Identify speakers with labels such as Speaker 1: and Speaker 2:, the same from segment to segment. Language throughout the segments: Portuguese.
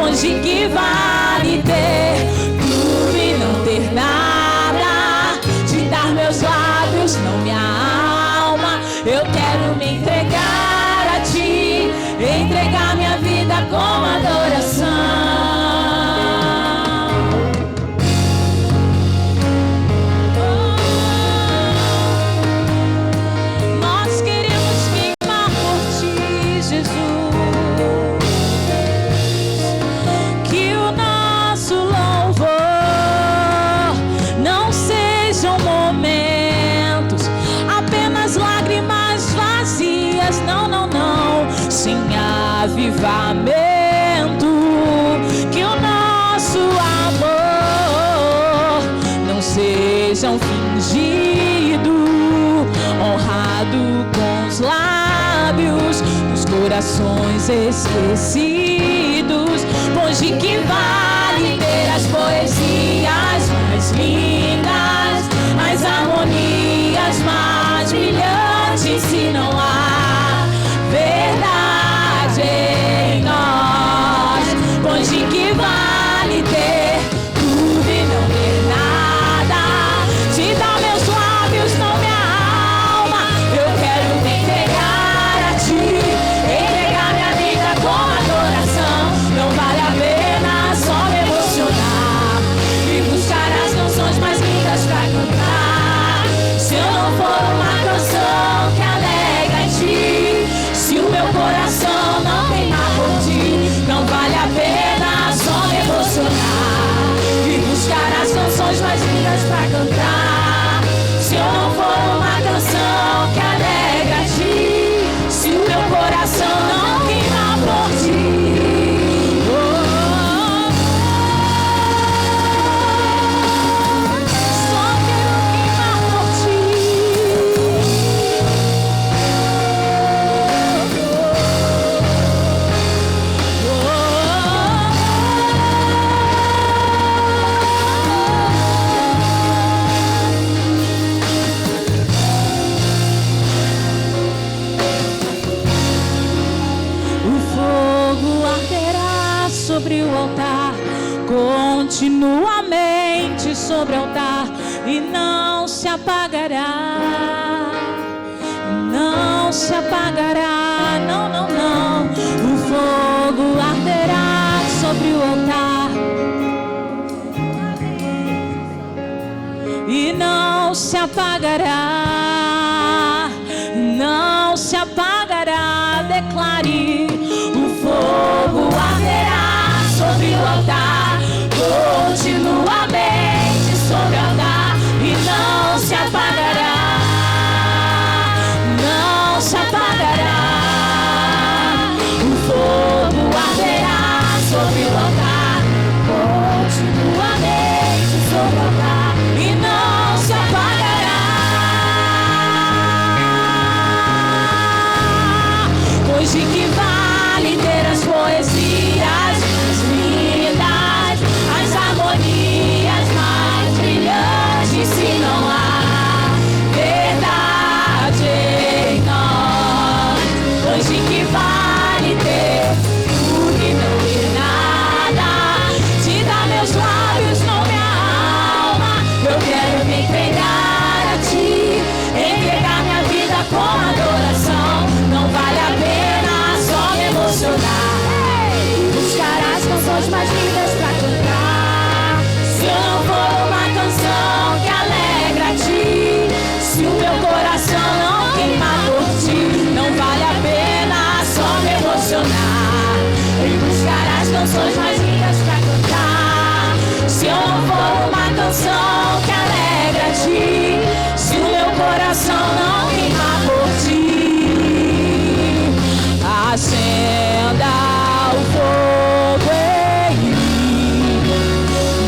Speaker 1: Pois de que vale ter tudo e não ter nada? De dar meus lábios, não minha alma. Eu quero me entregar a ti, entregar minha vida como adoração. Avivamento, que o nosso amor não seja um fingido, honrado com os lábios, os corações esquecidos. Pois de que vale ter as poesias mais lindas, as harmonias mais brilhantes, se não há verdade em nós? Pois de que vale ter tudo e não ter nada? Te dá meus lábios, não minha alma. Eu quero me entregar a ti, entregar minha vida com adoração. Não vale a pena só me emocionar e buscar as canções mais lindas pra cantar, se eu não for uma canção que alegra em ti. Se o meu coração não queimar por ti, não vale a pena só me emocionar e buscar as canções mais lindas pra cantar, se eu não for uma canção que alegra a ti. Se o meu coração não queimar por ti, só quero queimar por ti. Sobre o altar, continuamente sobre o altar, e não se apagará, não se apagará, não, não, não. O fogo arderá sobre o altar e não se apagará, não se apagará. Declare: o fogo arderá sobre o altar, continuamente sobre o altar, e não se apagará, não se apagará. O fogo arderá sobre o altar, continuamente sobre o altar, e não se apagará. Pois de que vale ter as poesias lindas, as harmonias mais brilhantes, se não há verdade em nós? Pois de que vale ter tudo e não ter nada? Te dá meus lábios, não minha alma. Eu quero me entregar a ti, entregar minha vida com adoração. Não vale a pena só me emocionar, buscar as canções mais lindas pra cantar, se eu não for uma canção que alegra a ti. Se o meu coração não queimar por ti, não vale a pena só me emocionar e buscar as canções mais lindas pra cantar, se eu não for uma canção que alegra a ti. Se o meu coração não queimar por ti, acenda o fogo em mim,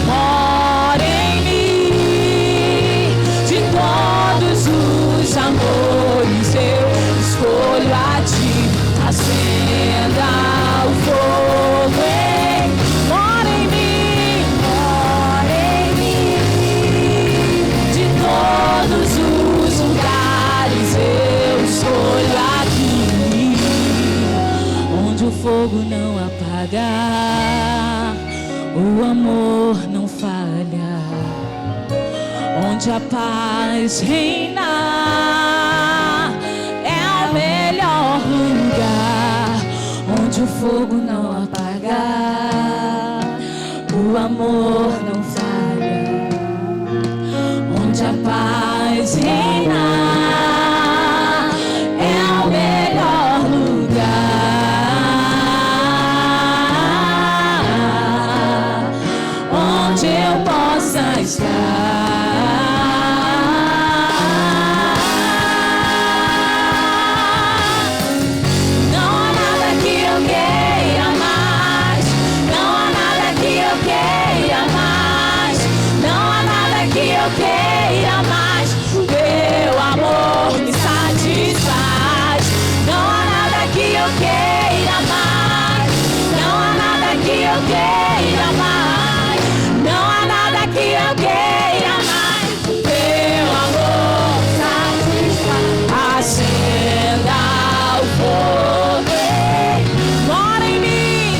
Speaker 1: mora em mim. De todos os amores eu escolho a ti. Acenda o fogo em mim, mora em mim, mora em mim. De todos os lugares eu escolho aqui, onde o fogo não apaga. O amor não falha, onde a paz reina, é o melhor lugar, onde o fogo não apaga. O amor não falha, onde a paz reina, é o melhor lugar, onde eu possa estar. Queira mais, o teu amor me satisfaz. Não há nada que eu queira mais, não há nada que eu queira mais, não há nada que eu queira mais. O teu amor satisfaz. Acenda o fogo, mora em mim,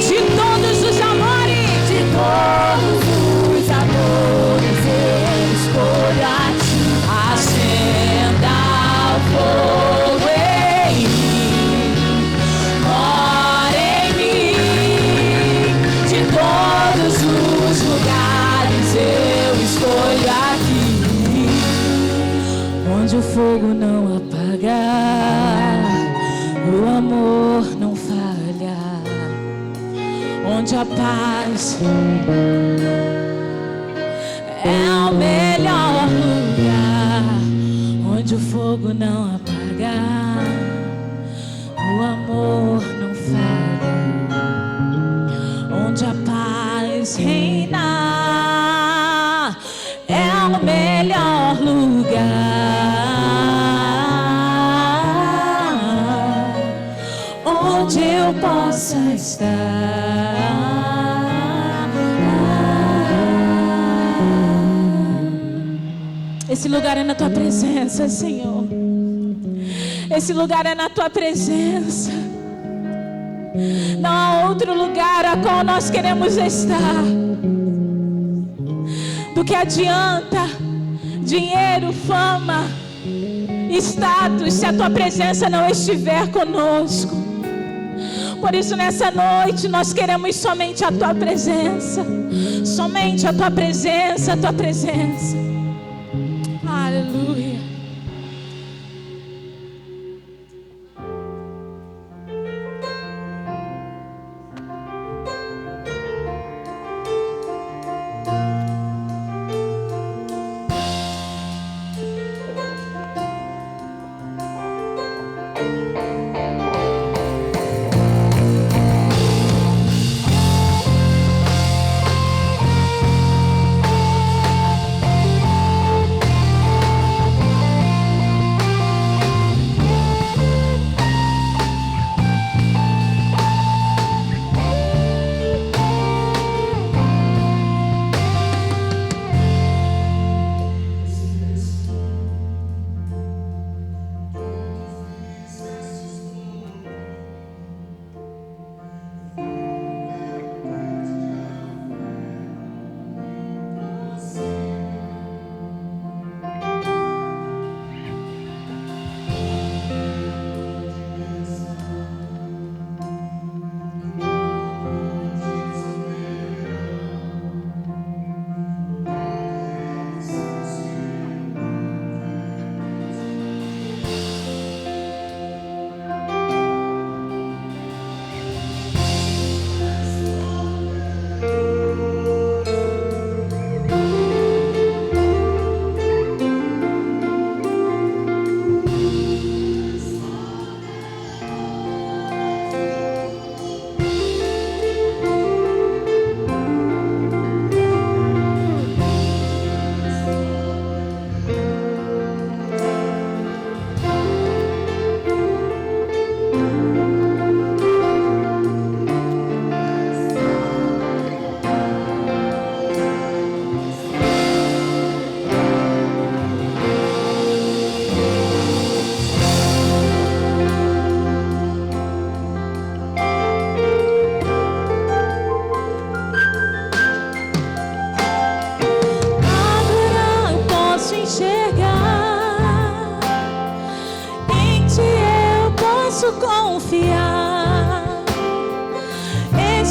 Speaker 1: de todos os amores, de todos os amores eu escolho a ti. Acenda o fogo em mim, mora em mim, de todos os lugares eu escolho aqui, onde o fogo não apagar, o amor não falha, onde a paz é o melhor lugar, onde o fogo não apaga, o amor não falha, onde a paz reina, é o melhor lugar, onde eu possa estar. Esse lugar é na tua presença, Senhor. Esse lugar é na tua presença. Não há outro lugar a qual nós queremos estar. Do que adianta dinheiro, fama, status, se a tua presença não estiver conosco. Por isso nessa noite nós queremos somente a tua presença. Somente a tua presença, a tua presença. Aleluia.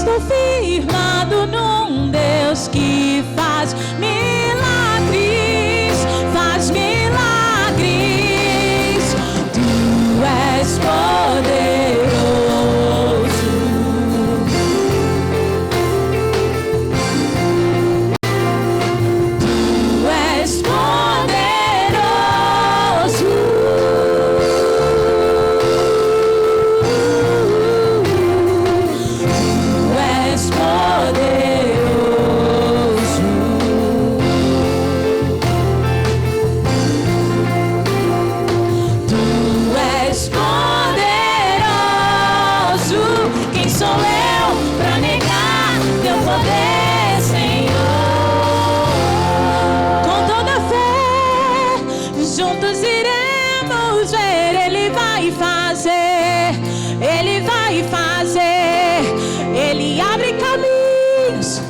Speaker 1: estou firmado num Deus que faz milagres, faz milagres. Tu és poderoso. Tu és poderoso. Juntos iremos ver, Ele vai fazer, Ele vai fazer. Ele abre caminhos,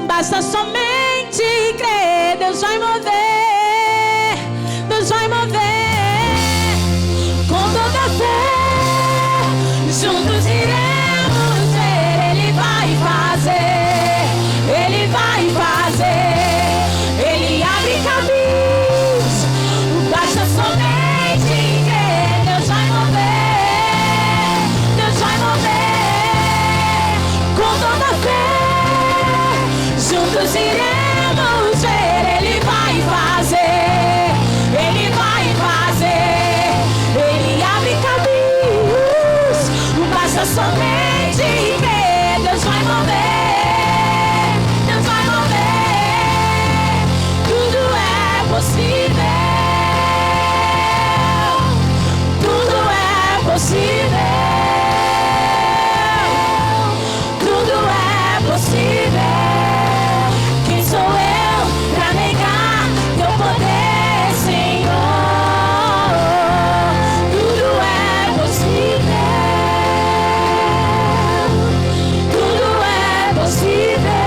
Speaker 1: basta somente crer. Deus vai mover, Deus vai mover. Com toda fé, juntos iremos ver, Ele vai fazer, Ele vai fazer. Ele abre caminhos, basta somente crer. Deus vai mover, Deus vai mover. Com toda fé, juntos iremos ver. Ele vai fazer, Ele vai fazer. Ele abre caminhos, basta somente crer. Deus vai mover, Deus vai mover. Tudo é possível. Tudo é possível. Quem sou eu pra negar teu poder, Senhor? Tudo é possível. Tudo é possível.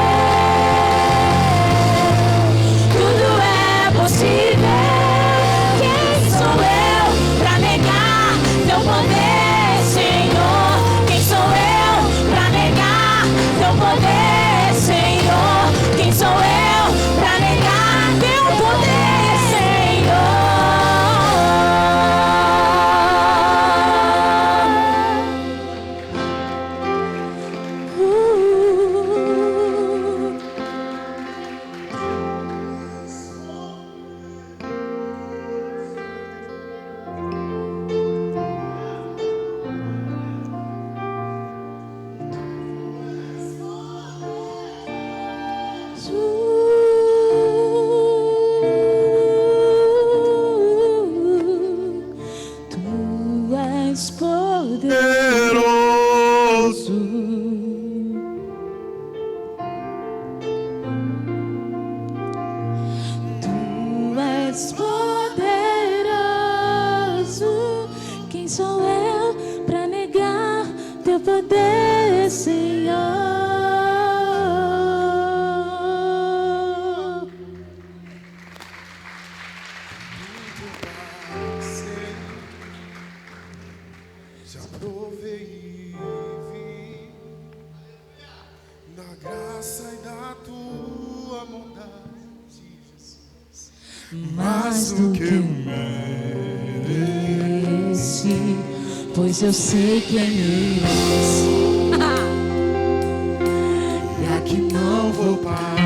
Speaker 1: Tudo é possível. Quem sou eu pra negar teu poder, Senhor? Quem sou eu pra negar teu poder, Senhor? Quem sou eu pra negar teu poder, Senhor? Tu és poderoso. Tu és poderoso. Quem sou eu pra negar teu poder, Senhor?
Speaker 2: Já provei e vi na graça e da tua bondade, Jesus,
Speaker 1: Mais do que eu mereci, pois eu sei quem és. E aqui não vou parar.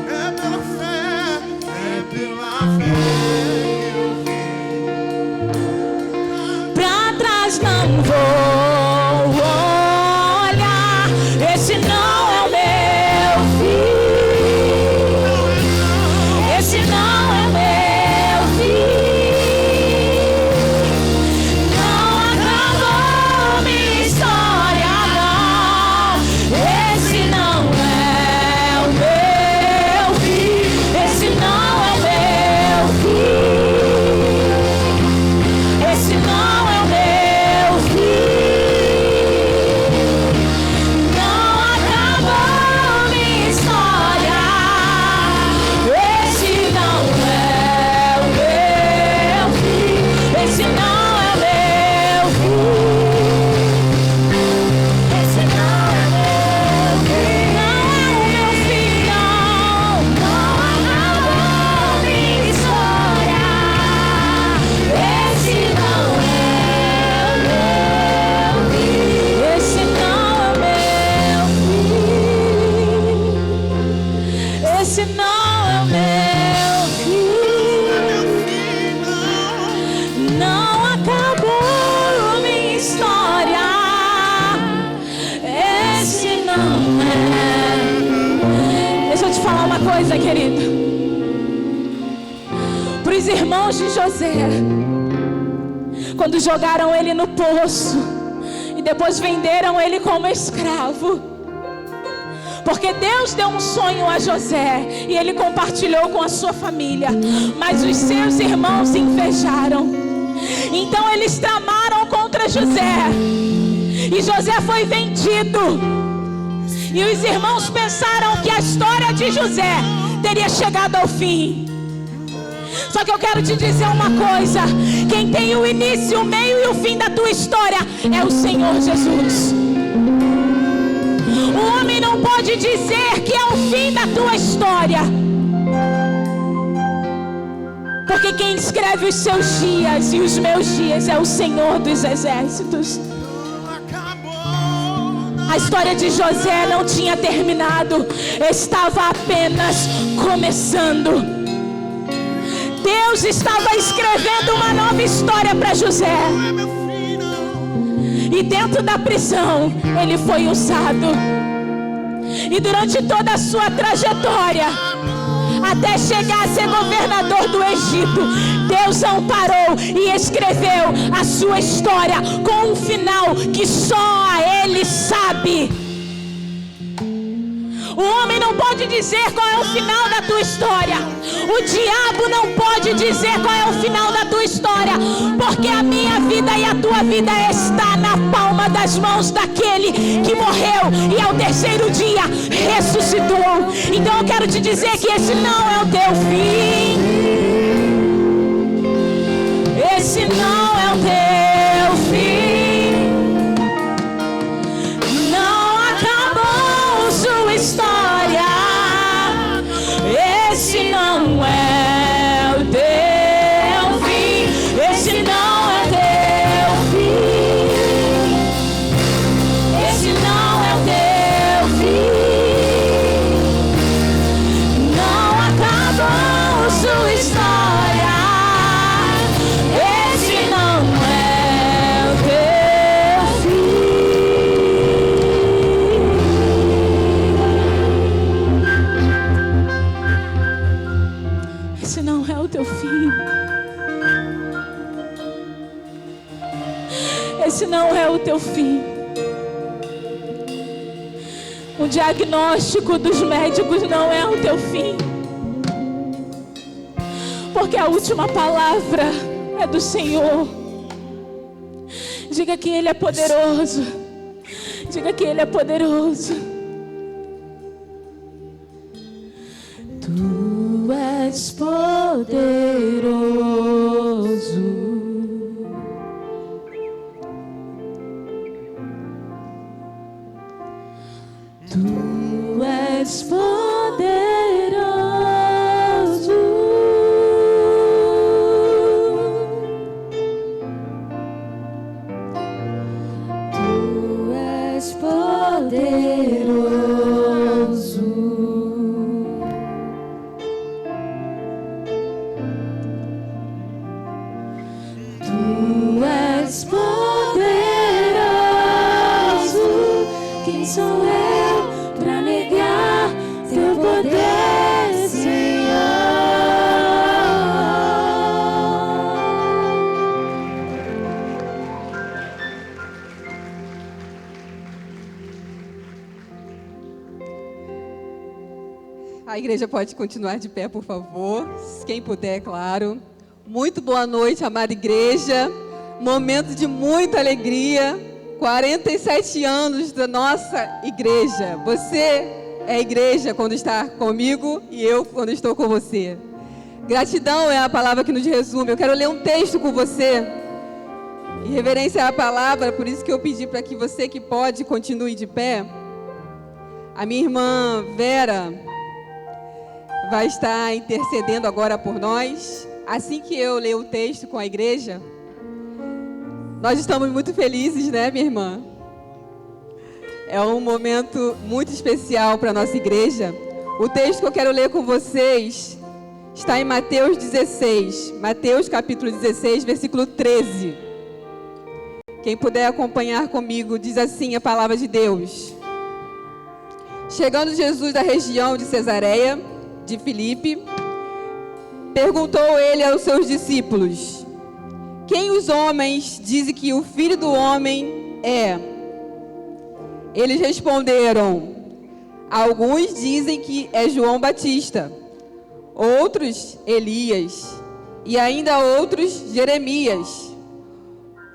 Speaker 2: é pela fé que eu vi.
Speaker 1: Pra trás não vou olhar. Esse não é o meu fim. Esse não é o meu fim. Não acabou. falar uma coisa, querido. Para os irmãos de José, quando jogaram ele no poço e depois venderam ele como escravo, porque Deus deu um sonho a José e ele compartilhou com a sua família, mas os seus irmãos invejaram. Então eles tramaram contra José e José foi vendido. E os irmãos pensaram que a história de José teria chegado ao fim. Só que eu quero te dizer uma coisa: quem tem o início, o meio e o fim da tua história é o Senhor Jesus. O homem não pode dizer que é o fim da tua história, porque quem escreve os seus dias e os meus dias é o Senhor dos exércitos. A história de José não tinha terminado, estava apenas começando. Deus estava escrevendo uma nova história para José. E dentro da prisão, ele foi usado. E durante toda a sua trajetória, até chegar a ser governador do Egito, Deus amparou e escreveu a sua história com um final que só Ele sabe. O homem não pode dizer qual é o final da tua história. O diabo não pode dizer qual é o final da tua história, porque a minha vida e a tua vida está na palma das mãos daquele que morreu e ao terceiro dia ressuscitou. Então eu quero te dizer que esse não é o teu fim. Esse não é o teu fim. Não acabou sua história. Esse não é o teu fim. Esse não é o teu fim. Esse não é o teu fim. Não acabou sua história. Esse não é o teu fim. Esse não é o teu fim. Esse não é o teu fim. O diagnóstico dos médicos não é o teu fim, porque a última palavra é do Senhor. Diga que Ele é poderoso. Diga que Ele é poderoso. Tu és poderoso. Tu és poderoso. Tu és poderoso. Tu és poderoso. Quem sou eu para negar teu poder, Senhor?
Speaker 3: A igreja pode continuar de pé, por favor. Quem puder, claro. Muito boa noite, amada igreja. Momento de muita alegria. 47 anos da nossa igreja. Você é igreja quando está comigo e eu quando estou com você. Gratidão é a palavra que nos resume. Eu quero ler um texto com você. Em reverência à palavra, por isso que eu pedi para que você que pode continue de pé. A minha irmã Vera vai estar intercedendo agora por nós. Assim que eu ler o texto com a igreja, nós estamos muito felizes, né, minha irmã? É um momento muito especial para a nossa igreja. O texto que eu quero ler com vocês está em Mateus 16. Mateus capítulo 16, versículo 13. Quem puder acompanhar comigo, diz assim a palavra de Deus: Chegando Jesus da região de Cesareia, de Filipe, perguntou ele aos seus discípulos: quem os homens dizem que o Filho do Homem é? Eles responderam: alguns dizem que é João Batista, outros Elias, e ainda outros Jeremias,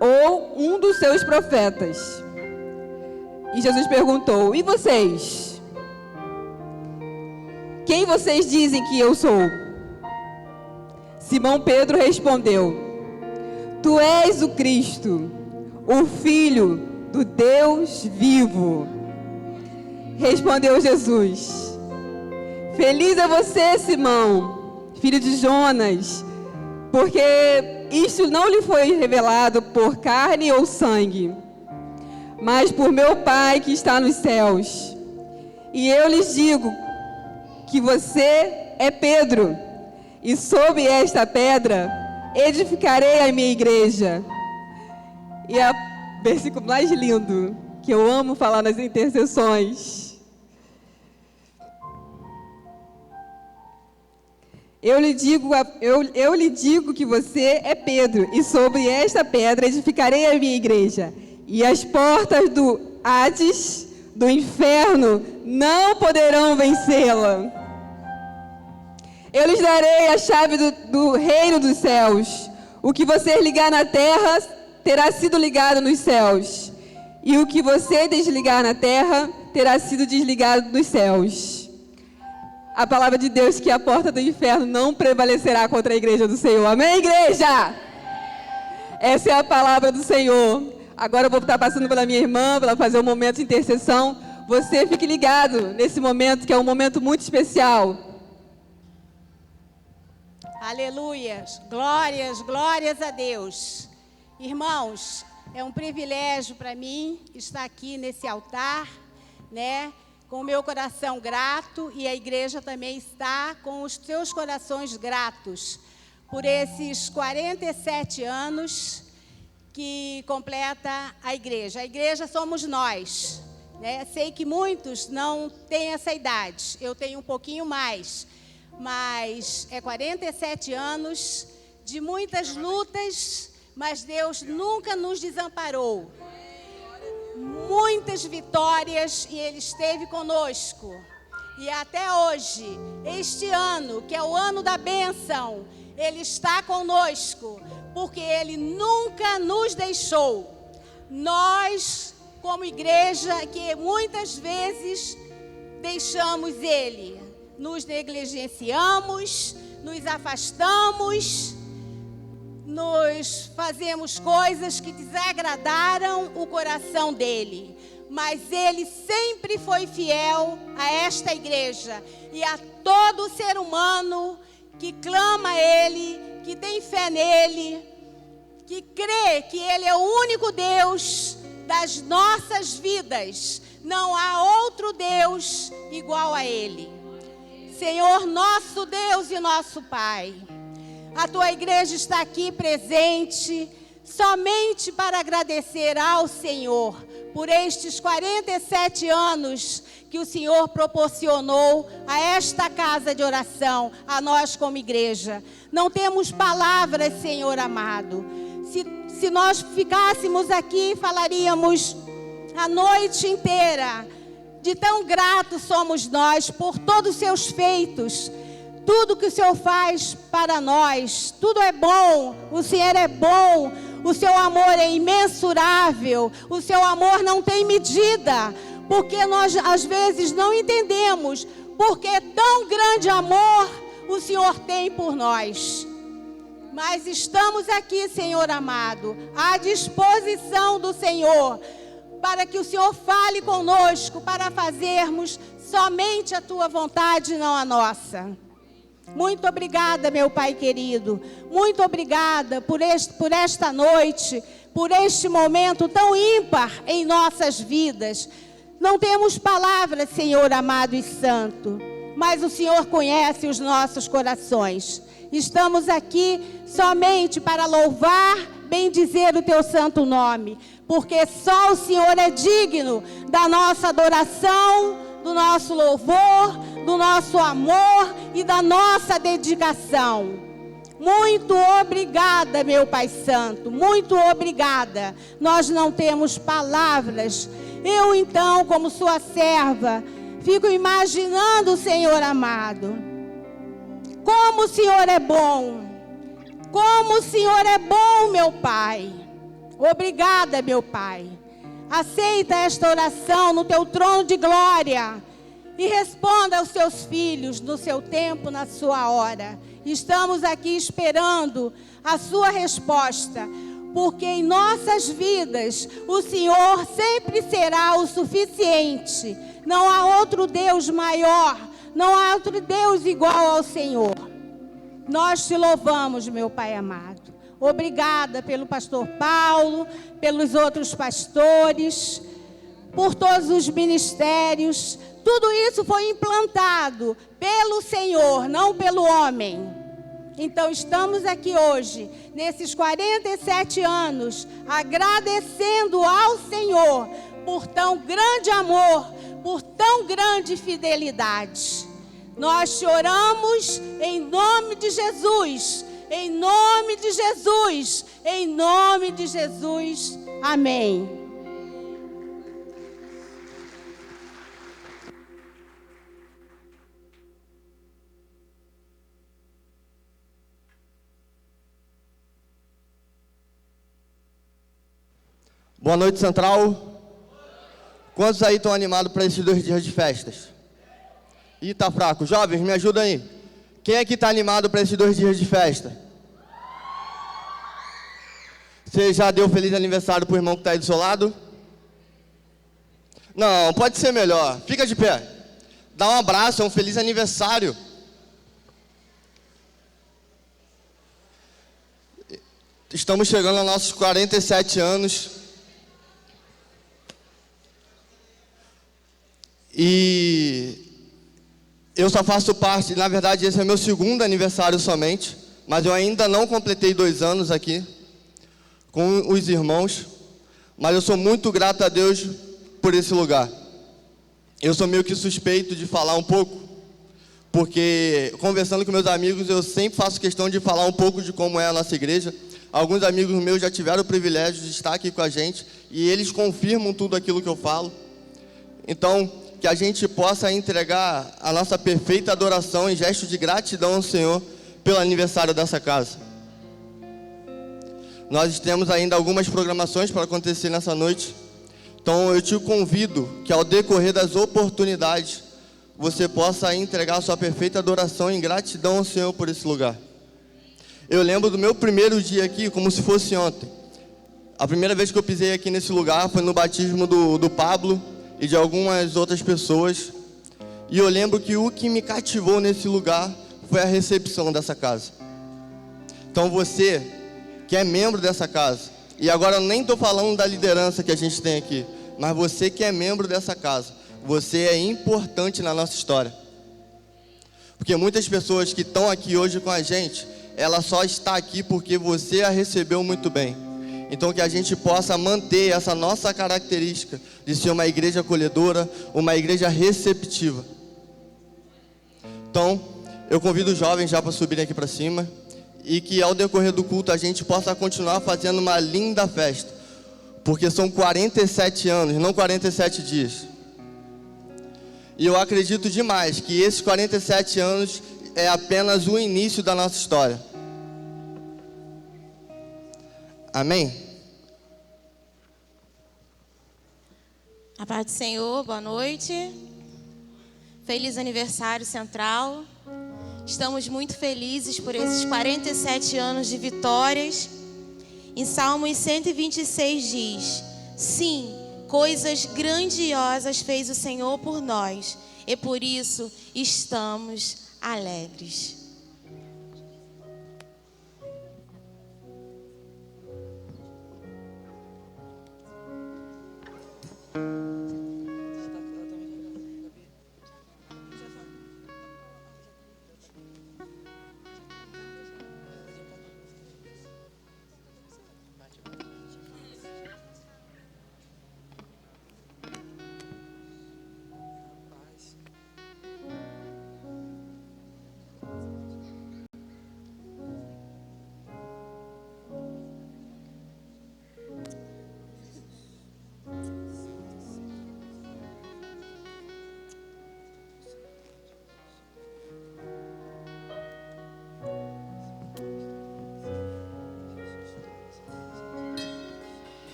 Speaker 3: ou um dos seus profetas. E Jesus perguntou: e vocês? Quem vocês dizem que eu sou? Simão Pedro respondeu: tu és o Cristo, o Filho do Deus vivo. Respondeu Jesus: feliz é você, Simão, filho de Jonas, porque isto não lhe foi revelado por carne ou sangue, mas por meu Pai que está nos céus. E eu lhes digo que você é Pedro, e sobre esta pedra edificarei a minha igreja. E é o versículo mais lindo, que eu amo falar nas intercessões. Eu lhe digo que você é Pedro, e sobre esta pedra edificarei a minha igreja, e as portas do Hades, do inferno, não poderão vencê-la. Eu lhes darei a chave do reino dos céus. O que você ligar na terra terá sido ligado nos céus, e o que você desligar na terra terá sido desligado nos céus. A palavra de Deus, que a porta do inferno não prevalecerá contra a igreja do Senhor. Amém, igreja? Essa é a palavra do Senhor. Agora eu vou estar passando pela minha irmã, para fazer um momento de intercessão. Você fique ligado nesse momento, que é um momento muito especial.
Speaker 4: Aleluias, glórias, glórias a Deus. Irmãos, é um privilégio para mim estar aqui nesse altar, né? Com o meu coração grato, e a igreja também está com os seus corações gratos por esses 47 anos que completa a igreja. A igreja somos nós, né? Sei que muitos não têm essa idade, eu tenho um pouquinho mais, mas é 47 anos de muitas lutas, mas Deus nunca nos desamparou. Muitas vitórias, e Ele esteve conosco. E até hoje, este ano, que é o ano da bênção, Ele está conosco, porque Ele nunca nos deixou. Nós, como igreja, que muitas vezes deixamos Ele, nos negligenciamos, nos afastamos, nos fazemos coisas que desagradaram o coração dele. Mas ele sempre foi fiel a esta igreja e a todo ser humano que clama a ele, que tem fé nele, que crê que ele é o único Deus das nossas vidas. Não há outro Deus igual a ele. Senhor, nosso Deus e nosso Pai, a tua igreja está aqui presente somente para agradecer ao Senhor por estes 47 anos que o Senhor proporcionou a esta casa de oração, a nós como igreja. Não temos palavras, Senhor amado. Se nós ficássemos aqui, falaríamos a noite inteira. De tão gratos somos nós por todos os seus feitos, tudo que o Senhor faz para nós. Tudo é bom, o Senhor é bom, o seu amor é imensurável, o seu amor não tem medida, porque nós às vezes não entendemos porque tão grande amor o Senhor tem por nós. Mas estamos aqui, Senhor amado, à disposição do Senhor, para que o Senhor fale conosco, para fazermos somente a tua vontade, não a nossa. Muito obrigada, meu Pai querido. Muito obrigada por esta noite, por este momento tão ímpar em nossas vidas. Não temos palavras, Senhor amado e santo, mas o Senhor conhece os nossos corações. Estamos aqui somente para louvar, bendizer o teu santo nome, porque só o Senhor é digno da nossa adoração, do nosso louvor, do nosso amor e da nossa dedicação. Muito obrigada, meu Pai Santo, muito obrigada. Nós não temos palavras. Eu, então, como sua serva, fico imaginando, Senhor amado, como o Senhor é bom. Como o Senhor é bom, meu Pai. Obrigada, meu Pai. Aceita esta oração no teu trono de glória e responda aos teus filhos no seu tempo, na sua hora. Estamos aqui esperando a sua resposta, porque em nossas vidas o Senhor sempre será o suficiente. Não há outro Deus maior, não há outro Deus igual ao Senhor. Nós te louvamos, meu Pai amado. Obrigada pelo pastor Paulo, pelos outros pastores, por todos os ministérios. Tudo isso foi implantado pelo Senhor, não pelo homem. Então estamos aqui hoje, nesses 47 anos, agradecendo ao Senhor por tão grande amor, por tão grande fidelidade. Nós te oramos em nome de Jesus, em nome de Jesus, em nome de Jesus. Amém.
Speaker 5: Boa noite, Central. Quantos aí estão animados para esses 2 dias de festas? Ih, tá fraco. Jovens, me ajudam aí. Quem aqui está animado para esses 2 dias de festa? Você já deu feliz aniversário pro irmão que está aí do seu lado? Não, pode ser melhor. Fica de pé. Dá um abraço, é um feliz aniversário. Estamos chegando aos nossos 47 anos. E eu só faço parte, na verdade esse é meu 2º aniversário somente, mas eu ainda não completei 2 anos aqui com os irmãos, mas eu sou muito grato a Deus por esse lugar. Eu sou meio que suspeito de falar um pouco, porque conversando com meus amigos eu sempre faço questão de falar um pouco de como é a nossa igreja. Alguns amigos meus já tiveram o privilégio de estar aqui com a gente e eles confirmam tudo aquilo que eu falo. Então, que a gente possa entregar a nossa perfeita adoração em gesto de gratidão ao Senhor pelo aniversário dessa casa. Nós temos ainda algumas programações para acontecer nessa noite. Então eu te convido que ao decorrer das oportunidades, você possa entregar a sua perfeita adoração em gratidão ao Senhor por esse lugar. Eu lembro do meu primeiro dia aqui como se fosse ontem. A primeira vez que eu pisei aqui nesse lugar foi no batismo do Pablo e de algumas outras pessoas. E eu lembro que o que me cativou nesse lugar foi a recepção dessa casa. Então você que é membro dessa casa, e agora eu nem estou falando da liderança que a gente tem aqui, mas você que é membro dessa casa, você é importante na nossa história. Porque muitas pessoas que estão aqui hoje com a gente, ela só está aqui porque você a recebeu muito bem. Então que a gente possa manter essa nossa característica de ser uma igreja acolhedora, uma igreja receptiva. Então, eu convido os jovens já para subirem aqui para cima e que ao decorrer do culto a gente possa continuar fazendo uma linda festa. Porque são 47 anos, não 47 dias. E eu acredito demais que esses 47 anos é apenas o início da nossa história. Amém?
Speaker 6: A paz do Senhor, boa noite. Feliz aniversário, Central. Estamos muito felizes por esses 47 anos de vitórias. Em Salmos 126 diz: sim, coisas grandiosas fez o Senhor por nós, e por isso estamos alegres.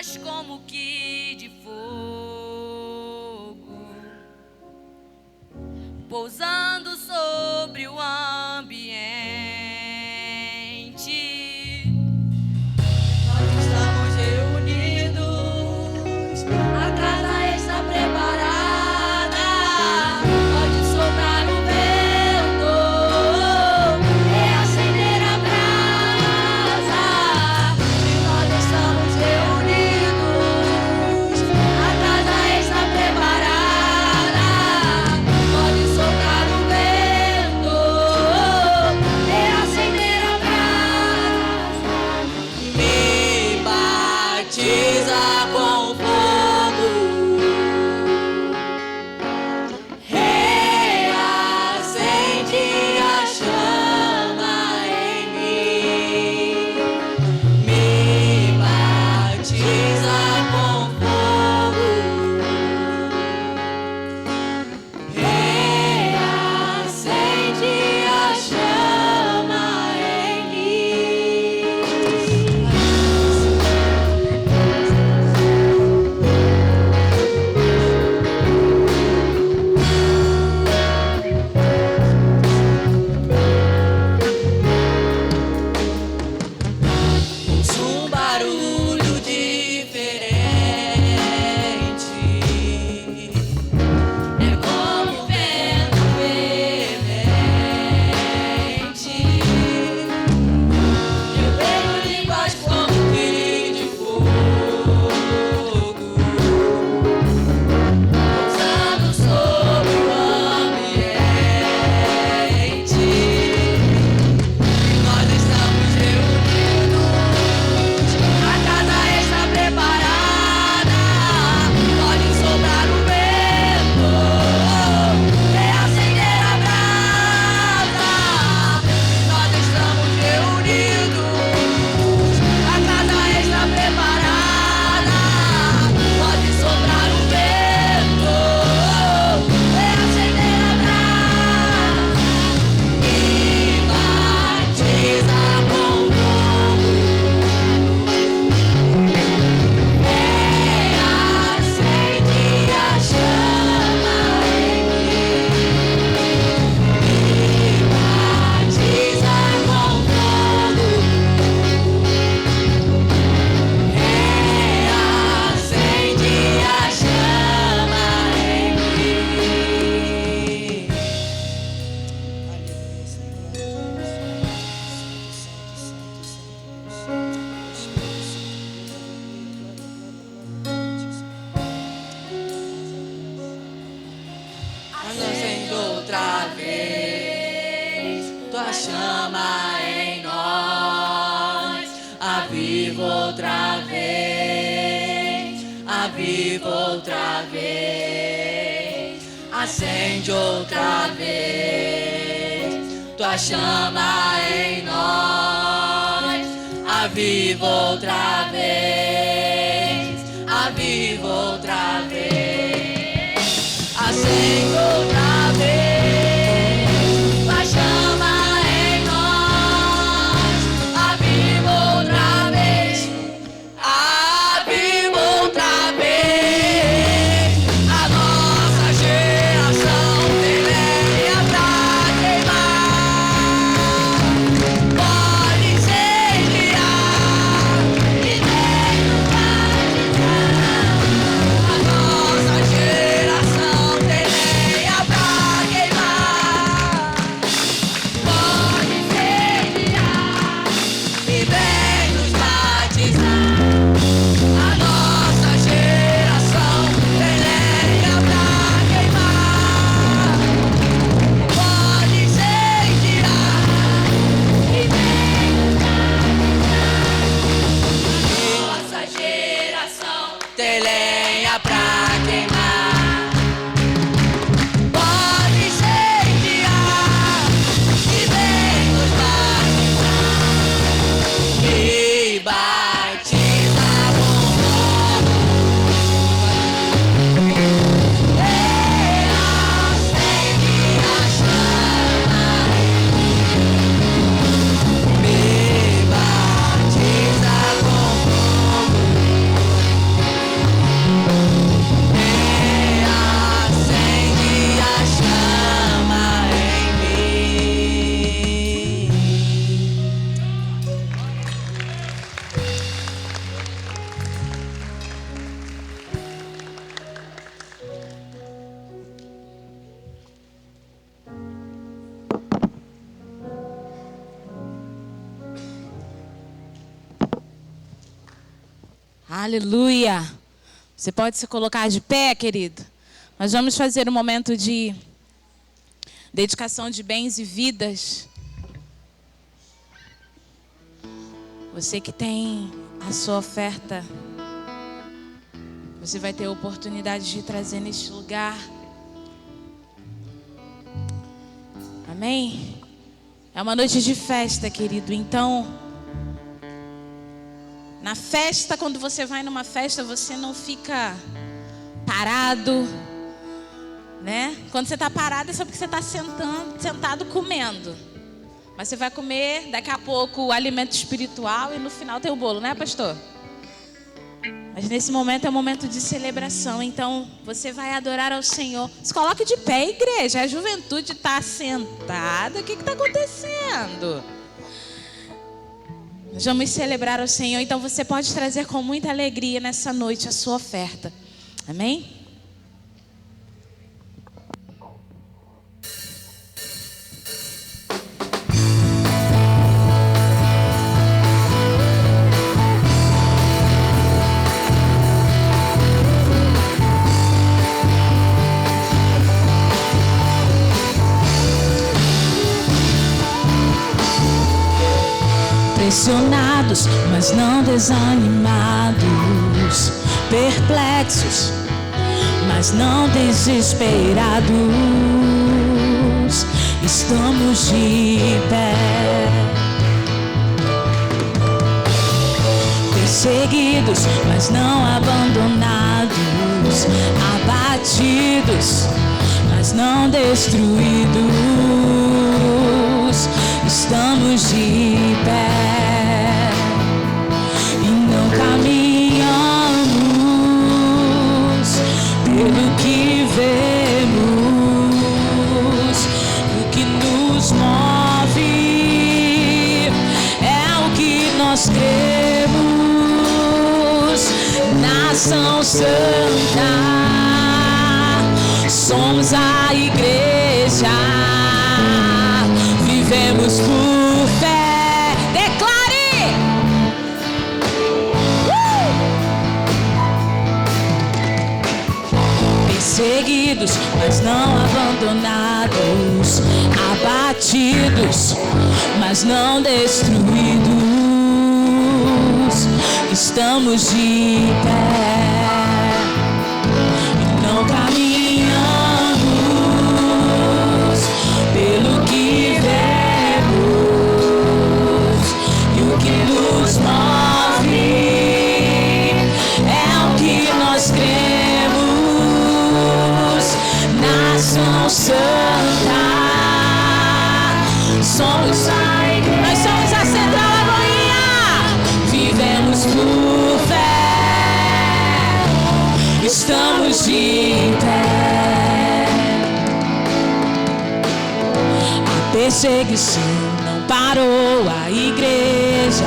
Speaker 1: luz como que de fogo, pousando sobre o ambiente. Nós estamos reunidos, a casa está preparada, pode soprar o vento e acender a brasa. E nós estamos reunidos, a casa está preparada, pode soprar o vento e acender a brasa. Me batiza com fogo, reacende a chama em mim. Me batiza com fogo, reacende a chama em mim. Ouço um barulho diferente, é como vento veemente. Eu vejo línguas como que de fogo, pousando sobre o ambiente. Nós estamos reunidos, a casa está preparada, pode soprar o vento e acender a brasa. Nós estamos reunidos, a casa está preparada, pode soprar o vento e acender a brasa. Me batiza com fogo, reacende a chama em mim. Me batiza com fogo, reacende a chama em mim. Acende outra vez tua chama em nós, aviva outra vez, aviva outra vez, acende outra vez tua chama em nós, aviva outra vez, aviva outra vez, acende outra vez tua chama em nós, aviva outra vez, aviva outra vez. A nossa geração tem lenha pra queimar, pode incendiar e nem nos batizar. A nossa geração tem lenha pra
Speaker 7: Aleluia. Você pode se colocar de pé, querido. Nós vamos fazer um momento de dedicação de bens e vidas. Você que tem a sua oferta, você vai ter a oportunidade de trazer neste lugar. Amém? É uma noite de festa, querido. Então, na festa, quando você vai numa festa, você não fica parado, né? Quando você está parado é só porque você está sentado comendo. Mas você vai comer daqui a pouco o alimento espiritual e no final tem o bolo, né, pastor? Mas nesse momento é um momento de celebração. Então você vai adorar ao Senhor. Se coloque de pé, igreja. A juventude está sentada. O que está acontecendo? Nós vamos celebrar ao Senhor. Então você pode trazer com muita alegria nessa noite a sua oferta. Amém?
Speaker 1: Pressionados, mas não desanimados, perplexos, mas não desesperados, estamos de pé. Perseguidos, mas não abandonados, abatidos, mas não destruídos, estamos de pé. E não caminhamos pelo que vemos. O que nos move é o que nós cremos. Nação Santa, somos a igreja. Vivemos por fé. Declare! Perseguidos, mas não abandonados, abatidos, mas não destruídos, estamos de pé. E não caminhamos pelo que vemos, e o que nos move é o que nós cremos. Nação Santa, somos a igreja. Nós somos a Central Lagoinha. Vivemos por fé, estamos de pé. Perseguição não parou a igreja,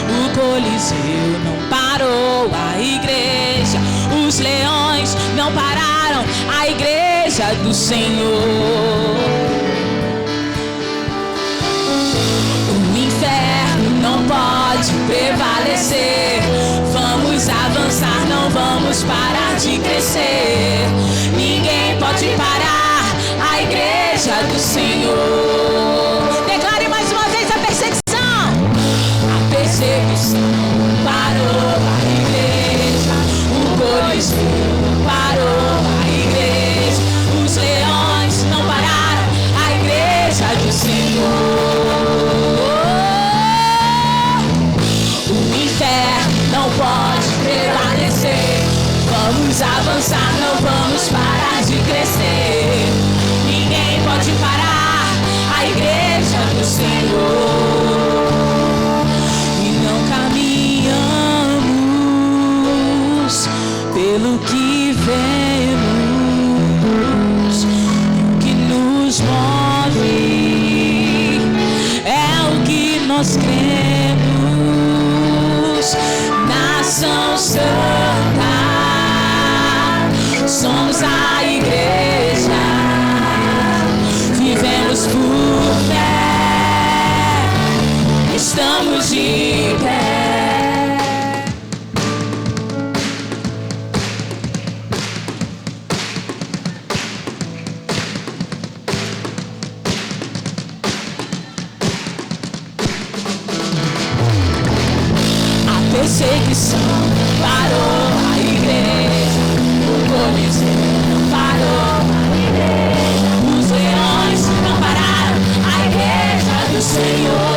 Speaker 1: o Coliseu não parou a igreja, os leões não pararam a igreja do Senhor. O inferno não pode prevalecer, vamos avançar, não vamos parar de crescer. Ninguém pode parar a igreja do Senhor. Declare mais uma vez a perseguição. A perseguição parou a igreja, o Coliseu parou a igreja, os leões não pararam a igreja do Senhor. O inferno não pode prevalecer, vamos avançar, não vamos parar de crescer. Ninguém pode parar a igreja do Senhor. E não caminhamos pelo que vemos. E o que nos move é o que nós cremos. Nação Santa, somos a igreja. Vivemos por fé, estamos de pé. perseguição parou a igreja, o Coliseu não parou a igreja, os leões não pararam a igreja do Senhor.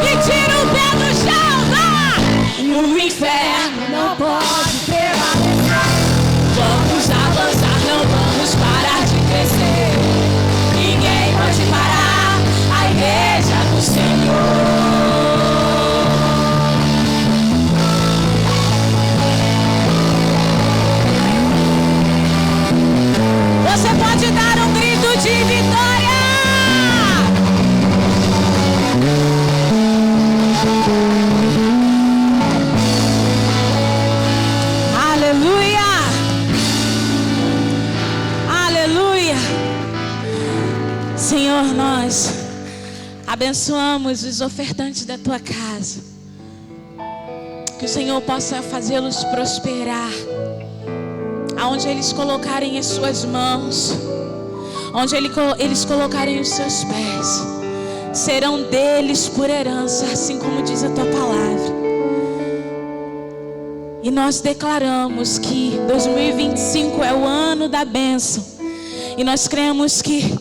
Speaker 1: E tira o pé do chão, vai! O inferno não pode prevalecer. Vamos avançar, não vamos parar de crescer. Ninguém pode parar a igreja do Senhor. Você pode dar um grito de vitória. Aleluia. Aleluia. Senhor, nós abençoamos os ofertantes da tua casa. Que o Senhor possa fazê-los prosperar. Aonde eles colocarem as suas mãos, onde eles colocarem os seus pés, serão deles por herança, assim como diz a tua palavra. E nós declaramos que 2025 é o ano da bênção. E nós cremos que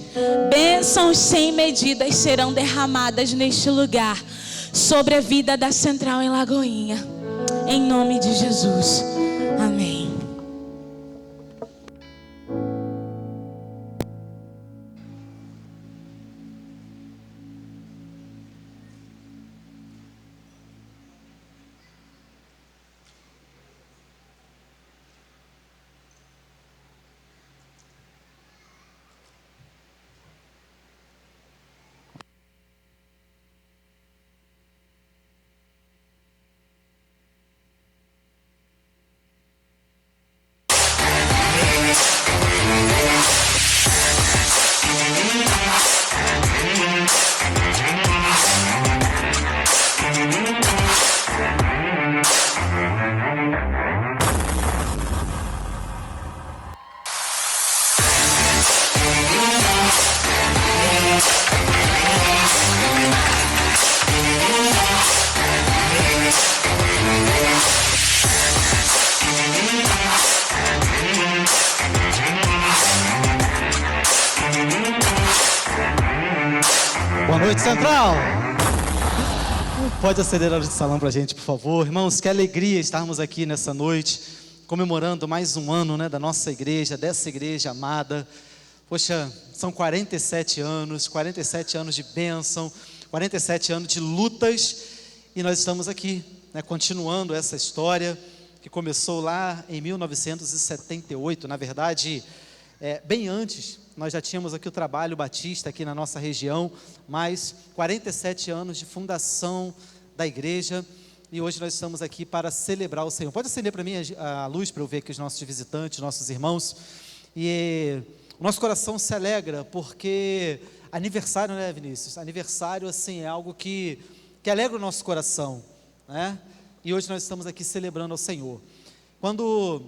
Speaker 1: bênçãos sem medidas serão derramadas neste lugar, sobre a vida da Central em Lagoinha. Em nome de Jesus. Amém.
Speaker 8: Boa noite, Central. Pode acender a luz de salão pra gente, por favor. Irmãos, que alegria estarmos aqui nessa noite, comemorando mais um ano, né, da nossa igreja, dessa igreja amada. Poxa, são 47 anos de bênção, 47 anos de lutas, e nós estamos aqui, né, continuando essa história que começou lá em 1978, na verdade, bem antes. Nós já tínhamos aqui o trabalho batista aqui na nossa região, mais 47 anos de fundação da igreja, e hoje nós estamos aqui para celebrar o Senhor. Pode acender para mim a luz para eu ver aqui os nossos visitantes, nossos irmãos. E o nosso coração se alegra porque aniversário, né, Vinícius? Aniversário, assim, é algo que alegra o nosso coração, né? E hoje nós estamos aqui celebrando ao Senhor. Quando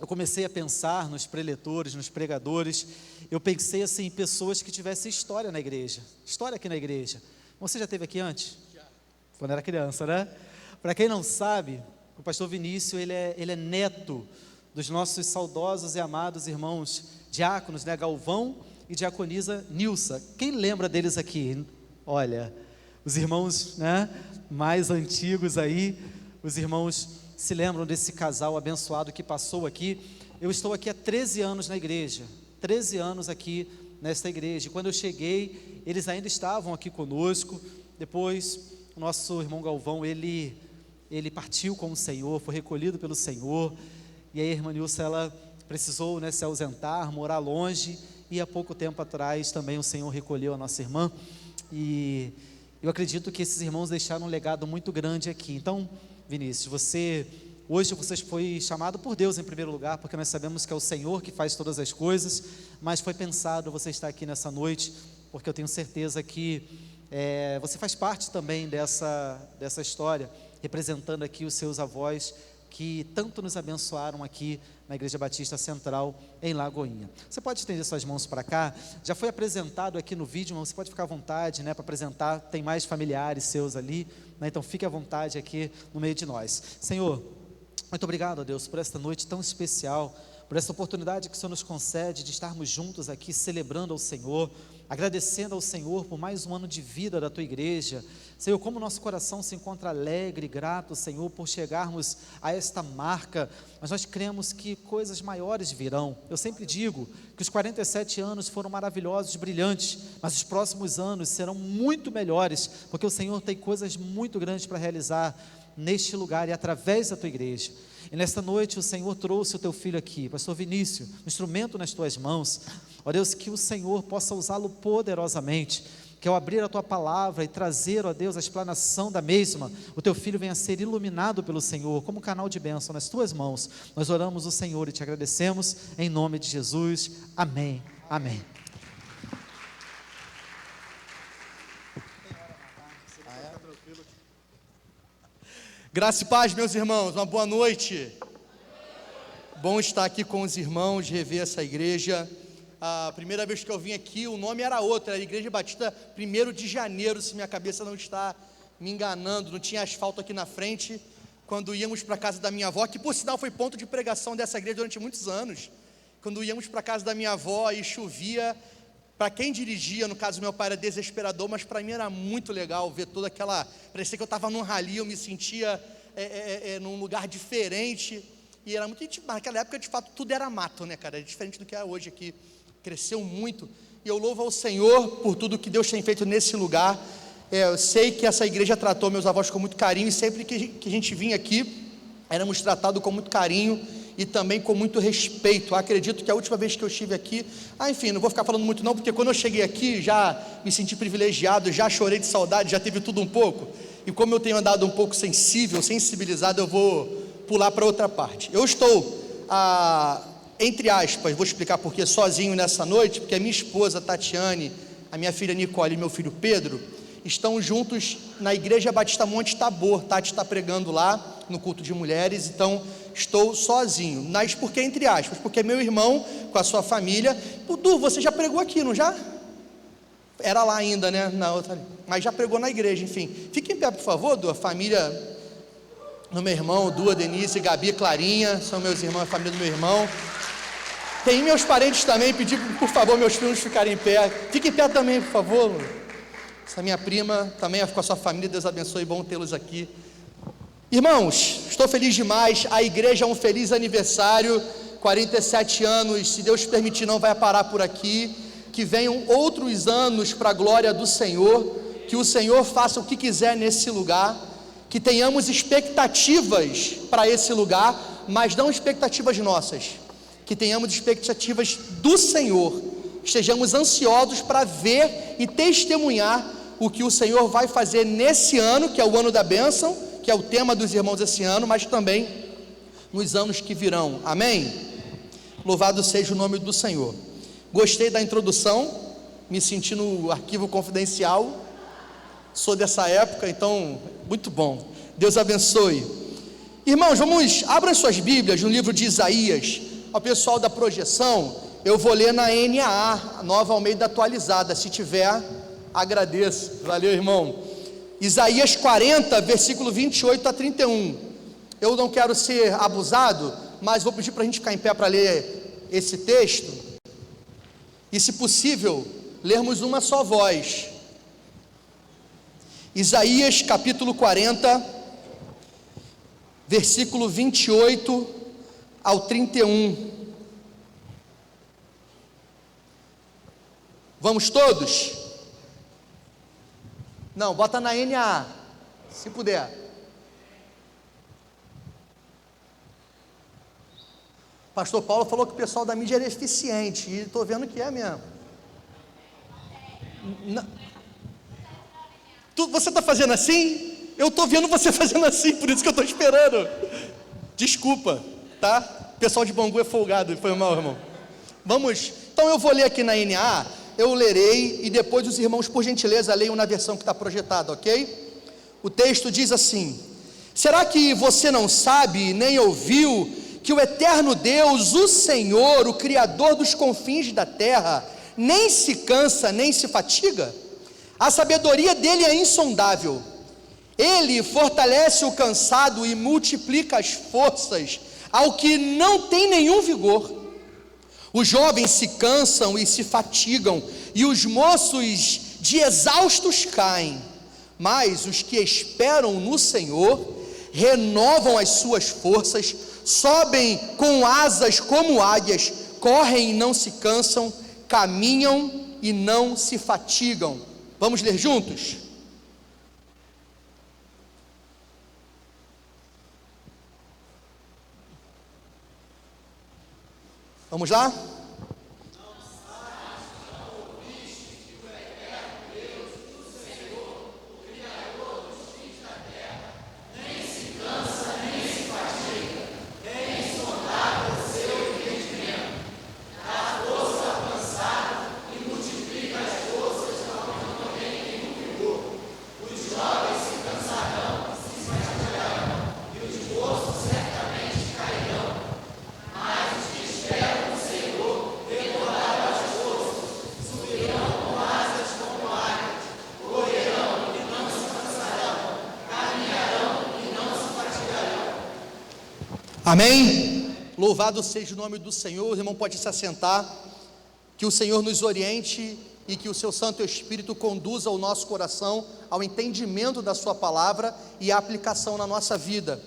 Speaker 8: eu comecei a pensar nos preletores, nos pregadores, eu pensei assim, em pessoas que tivessem história na igreja, história aqui na igreja. Você já esteve aqui antes? Já. Quando era criança, né? Para quem não sabe, o pastor Vinícius, ele é neto dos nossos saudosos e amados irmãos diáconos, né? Galvão e diaconisa Nilsa. Quem lembra deles aqui? Olha, os irmãos, né, mais antigos aí, os irmãos se lembram desse casal abençoado que passou aqui. Eu estou aqui há 13 anos na igreja, 13 anos aqui nesta igreja. E quando eu cheguei, eles ainda estavam aqui conosco. Depois, o nosso irmão Galvão, ele partiu com o Senhor, foi recolhido pelo Senhor. E aí a irmã Nilsa, ela precisou, né, se ausentar, morar longe. E há pouco tempo atrás também o Senhor recolheu a nossa irmã. E eu acredito que esses irmãos deixaram um legado muito grande aqui. Então, Vinícius, hoje você foi chamado por Deus em primeiro lugar, porque nós sabemos que é o Senhor que faz todas as coisas, mas foi pensado você estar aqui nessa noite, porque eu tenho certeza que você faz parte também dessa história, representando aqui os seus avós que tanto nos abençoaram aqui na Igreja Batista Central em Lagoinha. Você pode estender suas mãos para cá. Já foi apresentado aqui no vídeo, mas você pode ficar à vontade, né, para apresentar. Tem mais familiares seus ali, né, então fique à vontade aqui no meio de nós. Senhor, muito obrigado, ó Deus, por esta noite tão especial, por essa oportunidade que o Senhor nos concede de estarmos juntos aqui celebrando ao Senhor, agradecendo ao Senhor por mais um ano de vida da Tua igreja. Senhor, como nosso coração se encontra alegre e grato, Senhor, por chegarmos a esta marca, mas nós cremos que coisas maiores virão. Eu sempre digo que os 47 anos foram maravilhosos, brilhantes, mas os próximos anos serão muito melhores, porque o Senhor tem coisas muito grandes para realizar neste lugar e através da Tua igreja. E nesta noite o Senhor trouxe o Teu filho aqui, pastor Vinícius, um instrumento nas Tuas mãos. Ó Deus, que o Senhor possa usá-lo poderosamente, que ao abrir a Tua palavra e trazer, ó Deus, a explanação da mesma, o Teu filho venha a ser iluminado pelo Senhor, como canal de bênção nas Tuas mãos. Nós oramos o Senhor e Te agradecemos, em nome de Jesus, amém, amém.
Speaker 2: Graça e paz, meus irmãos, uma boa noite. Bom estar aqui com os irmãos, rever essa igreja. A primeira vez que eu vim aqui, o nome era outro, era Igreja Batista 1º de Janeiro, se minha cabeça não está me enganando. Não tinha asfalto aqui na frente, quando íamos para a casa da minha avó, que por sinal foi ponto de pregação dessa igreja durante muitos anos. Quando íamos para a casa da minha avó e chovia, para quem dirigia, no caso meu pai era desesperador, mas para mim era muito legal ver toda aquela, parecia que eu estava num rally, eu me sentia num lugar diferente, e era muito, naquela época de fato tudo era mato, né, cara, é diferente do que é hoje aqui, cresceu muito, e eu louvo ao Senhor por tudo que Deus tem feito nesse lugar. Eu sei que essa igreja tratou meus avós com muito carinho, e sempre que a gente vinha aqui, éramos tratados com muito carinho, e também com muito respeito. Acredito que a última vez que eu estive aqui, enfim, não vou ficar falando muito não, porque quando eu cheguei aqui, já me senti privilegiado, já chorei de saudade, já teve tudo um pouco, e como eu tenho andado um pouco sensibilizado, eu vou pular para outra parte. Eu estou, entre aspas, vou explicar porque sozinho nessa noite, porque a minha esposa Tatiane, a minha filha Nicole e meu filho Pedro, estão juntos na Igreja Batista Monte Tabor. Tati está pregando lá, no culto de mulheres, então estou sozinho, mas porque entre aspas, porque meu irmão com a sua família, o Du, você já pregou aqui, não já? Era lá ainda, né, na outra, mas já pregou na igreja, enfim, fique em pé por favor, Du, a família do meu irmão, Du, Denise, Gabi, Clarinha, são meus irmãos, a família do meu irmão, tem meus parentes também, pedi por favor meus filhos ficarem em pé, fique em pé também por favor, essa minha prima também com a sua família, Deus abençoe, bom tê-los aqui. Irmãos, estou feliz demais, a igreja é um feliz aniversário, 47 anos, se Deus permitir não vai parar por aqui, que venham outros anos para a glória do Senhor, que o Senhor faça o que quiser nesse lugar, que tenhamos expectativas para esse lugar, mas não expectativas nossas, que tenhamos expectativas do Senhor, estejamos ansiosos para ver e testemunhar o que o Senhor vai fazer nesse ano, que é o ano da bênção, que é o tema dos irmãos esse ano, mas também nos anos que virão, amém? Louvado seja o nome do Senhor. Gostei da introdução, me senti no arquivo confidencial, sou dessa época, então, muito bom, Deus abençoe. Irmãos, abram suas Bíblias no livro de Isaías. Ao pessoal da projeção, eu vou ler na NAA, a Nova Almeida Atualizada, se tiver, agradeço, valeu irmão. Isaías 40, versículo 28 a 31, eu não quero ser abusado, mas vou pedir para a gente ficar em pé para ler esse texto, e se possível, lermos uma só voz. Isaías capítulo 40, versículo 28 ao 31, vamos todos? Não, bota na NA, se puder. Pastor Paulo falou que o pessoal da mídia era eficiente, e estou vendo que é mesmo. Você está fazendo assim? Eu estou vendo você fazendo assim, por isso que eu estou esperando. Desculpa, tá? O pessoal de Bangu é folgado, foi mal, irmão. Vamos, então eu vou ler aqui na NA, eu lerei, e depois os irmãos, por gentileza, leiam na versão que está projetada, ok? O texto diz assim: Será que você não sabe, nem ouviu, que o eterno Deus, o Senhor, o Criador dos confins da terra, nem se cansa, nem se fatiga? A sabedoria dele é insondável. Ele fortalece o cansado e multiplica as forças ao que não tem nenhum vigor. Os jovens se cansam e se fatigam, e os moços de exaustos caem. Mas os que esperam no Senhor renovam as suas forças, sobem com asas como águias, correm e não se cansam, caminham e não se fatigam. Vamos ler juntos? Vamos lá? Amém? Louvado seja o nome do Senhor. O irmão pode se assentar. Que o Senhor nos oriente e que o seu Santo Espírito conduza o nosso coração ao entendimento da sua palavra e à aplicação na nossa vida.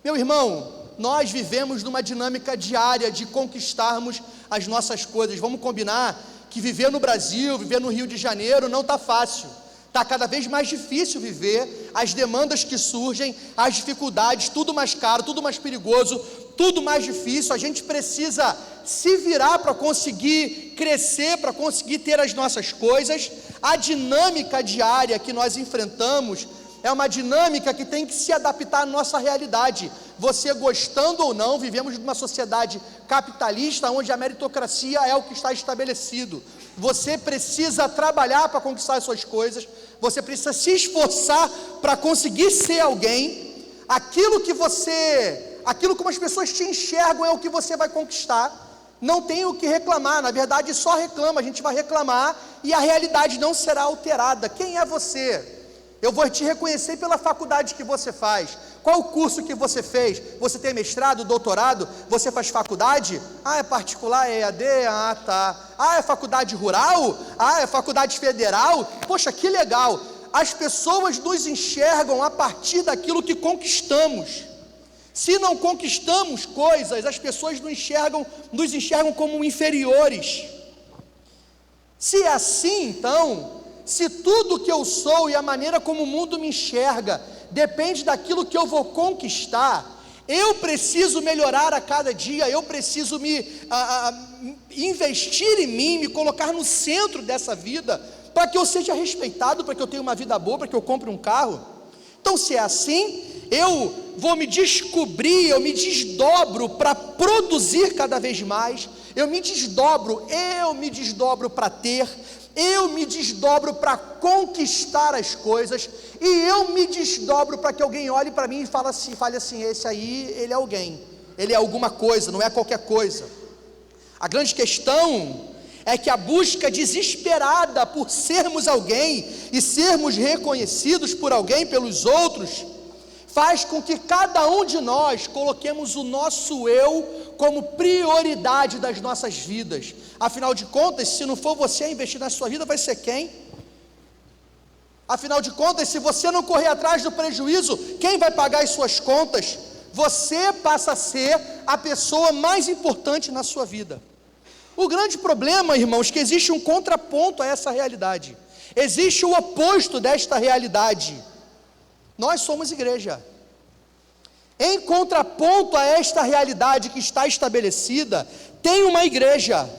Speaker 2: Meu irmão, nós vivemos numa dinâmica diária de conquistarmos as nossas coisas. Vamos combinar que viver no Brasil, viver no Rio de Janeiro não está fácil. Está cada vez mais difícil viver, as demandas que surgem, as dificuldades, tudo mais caro, tudo mais perigoso, tudo mais difícil. A gente precisa se virar para conseguir crescer, para conseguir ter as nossas coisas. A dinâmica diária que nós enfrentamos é uma dinâmica que tem que se adaptar à nossa realidade. Você gostando ou não, vivemos numa sociedade capitalista onde a meritocracia é o que está estabelecido. Você precisa trabalhar para conquistar as suas coisas, você precisa se esforçar para conseguir ser alguém. Aquilo como as pessoas te enxergam é o que você vai conquistar. Não tem o que reclamar, na verdade só reclama, a gente vai reclamar e a realidade não será alterada. Quem é você? Eu vou te reconhecer pela faculdade que você faz. Qual o curso que você fez? Você tem mestrado, doutorado? Você faz faculdade? Ah, é particular, é EAD? Ah, tá. Ah, é faculdade rural? Ah, é faculdade federal? Poxa, que legal. As pessoas nos enxergam a partir daquilo que conquistamos. Se não conquistamos coisas, as pessoas nos enxergam como inferiores. Se é assim, então, se tudo que eu sou e a maneira como o mundo me enxerga depende daquilo que eu vou conquistar, eu preciso melhorar a cada dia, eu preciso investir em mim, me colocar no centro dessa vida, para que eu seja respeitado, para que eu tenha uma vida boa, para que eu compre um carro. Então, se é assim, eu vou me descobrir, eu me desdobro para produzir cada vez mais, eu me desdobro para ter, eu me desdobro para conquistar as coisas, e eu me desdobro para que alguém olhe para mim e fale assim, esse aí, ele é alguém, ele é alguma coisa, não é qualquer coisa. A grande questão é que a busca desesperada por sermos alguém e sermos reconhecidos por alguém, pelos outros, faz com que cada um de nós coloquemos o nosso eu como prioridade das nossas vidas. Afinal de contas, se não for você a investir na sua vida, vai ser quem? Afinal de contas, se você não correr atrás do prejuízo, quem vai pagar as suas contas? Você passa a ser a pessoa mais importante na sua vida. O grande problema, irmãos, é que existe um contraponto a essa realidade. Existe o oposto desta realidade. Nós somos igreja. Em contraponto a esta realidade que está estabelecida, tem uma igreja.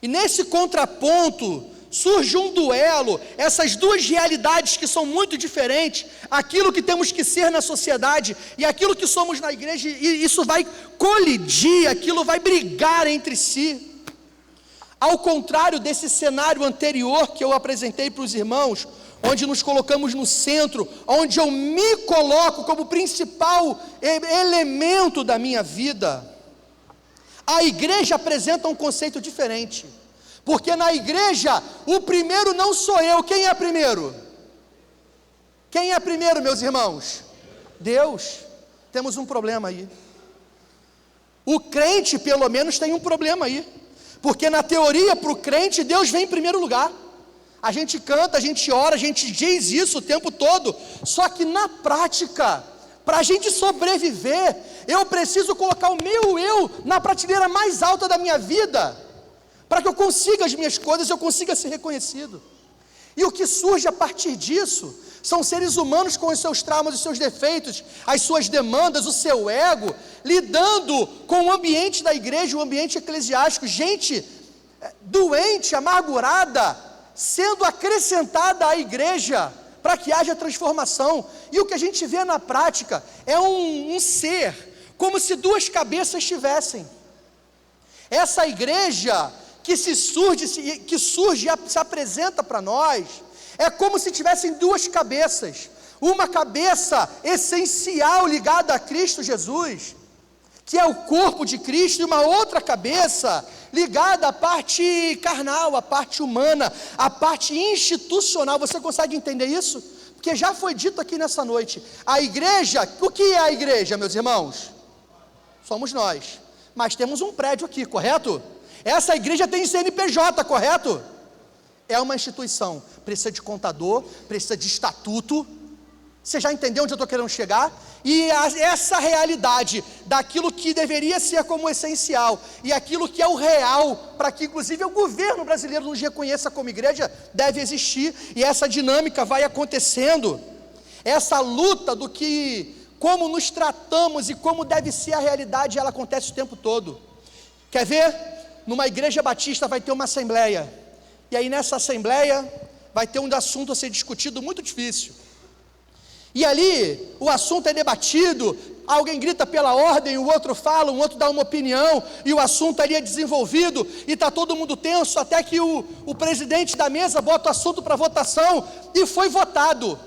Speaker 2: E nesse contraponto surge um duelo, essas duas realidades que são muito diferentes, aquilo que temos que ser na sociedade e aquilo que somos na igreja, e isso vai colidir, aquilo vai brigar entre si. Ao contrário desse cenário anterior que eu apresentei para os irmãos, onde nos colocamos no centro, onde eu me coloco como principal elemento da minha vida, a igreja apresenta um conceito diferente, porque na igreja, o primeiro não sou eu. Quem é primeiro? Quem é primeiro, meus irmãos? Deus. Temos um problema aí. O crente, pelo menos, tem um problema aí, porque na teoria, para o crente, Deus vem em primeiro lugar. A gente canta, a gente ora, a gente diz isso o tempo todo, só que na prática, para a gente sobreviver, eu preciso colocar o meu eu na prateleira mais alta da minha vida, para que eu consiga as minhas coisas, eu consiga ser reconhecido. E o que surge a partir disso, são seres humanos com os seus traumas, os seus defeitos, as suas demandas, o seu ego, lidando com o ambiente da igreja, o ambiente eclesiástico, gente doente, amargurada, sendo acrescentada à igreja, para que haja transformação. E o que a gente vê na prática, é um ser, como se duas cabeças tivessem. Essa igreja, que surge e se apresenta para nós, é como se tivessem duas cabeças, uma cabeça essencial ligada a Cristo Jesus, que é o corpo de Cristo, e uma outra cabeça ligada à parte carnal, à parte humana, à parte institucional. Você consegue entender isso? Porque já foi dito aqui nessa noite, a igreja, o que é a igreja, meus irmãos? Somos nós, mas temos um prédio aqui, correto? Essa igreja tem CNPJ, correto? É uma instituição, precisa de contador, precisa de estatuto. Você já entendeu onde eu estou querendo chegar? E essa realidade daquilo que deveria ser como essencial e aquilo que é o real, para que inclusive o governo brasileiro nos reconheça como igreja, deve existir, e essa dinâmica vai acontecendo, essa luta do que, como nos tratamos e como deve ser a realidade, ela acontece o tempo todo. Quer ver? Numa igreja batista vai ter uma assembleia, e aí nessa assembleia vai ter um assunto a ser discutido muito difícil, e ali o assunto é debatido, alguém grita pela ordem, o outro fala, um outro dá uma opinião, e o assunto ali é desenvolvido, e está todo mundo tenso, até que o presidente da mesa bota o assunto para votação, e foi votado.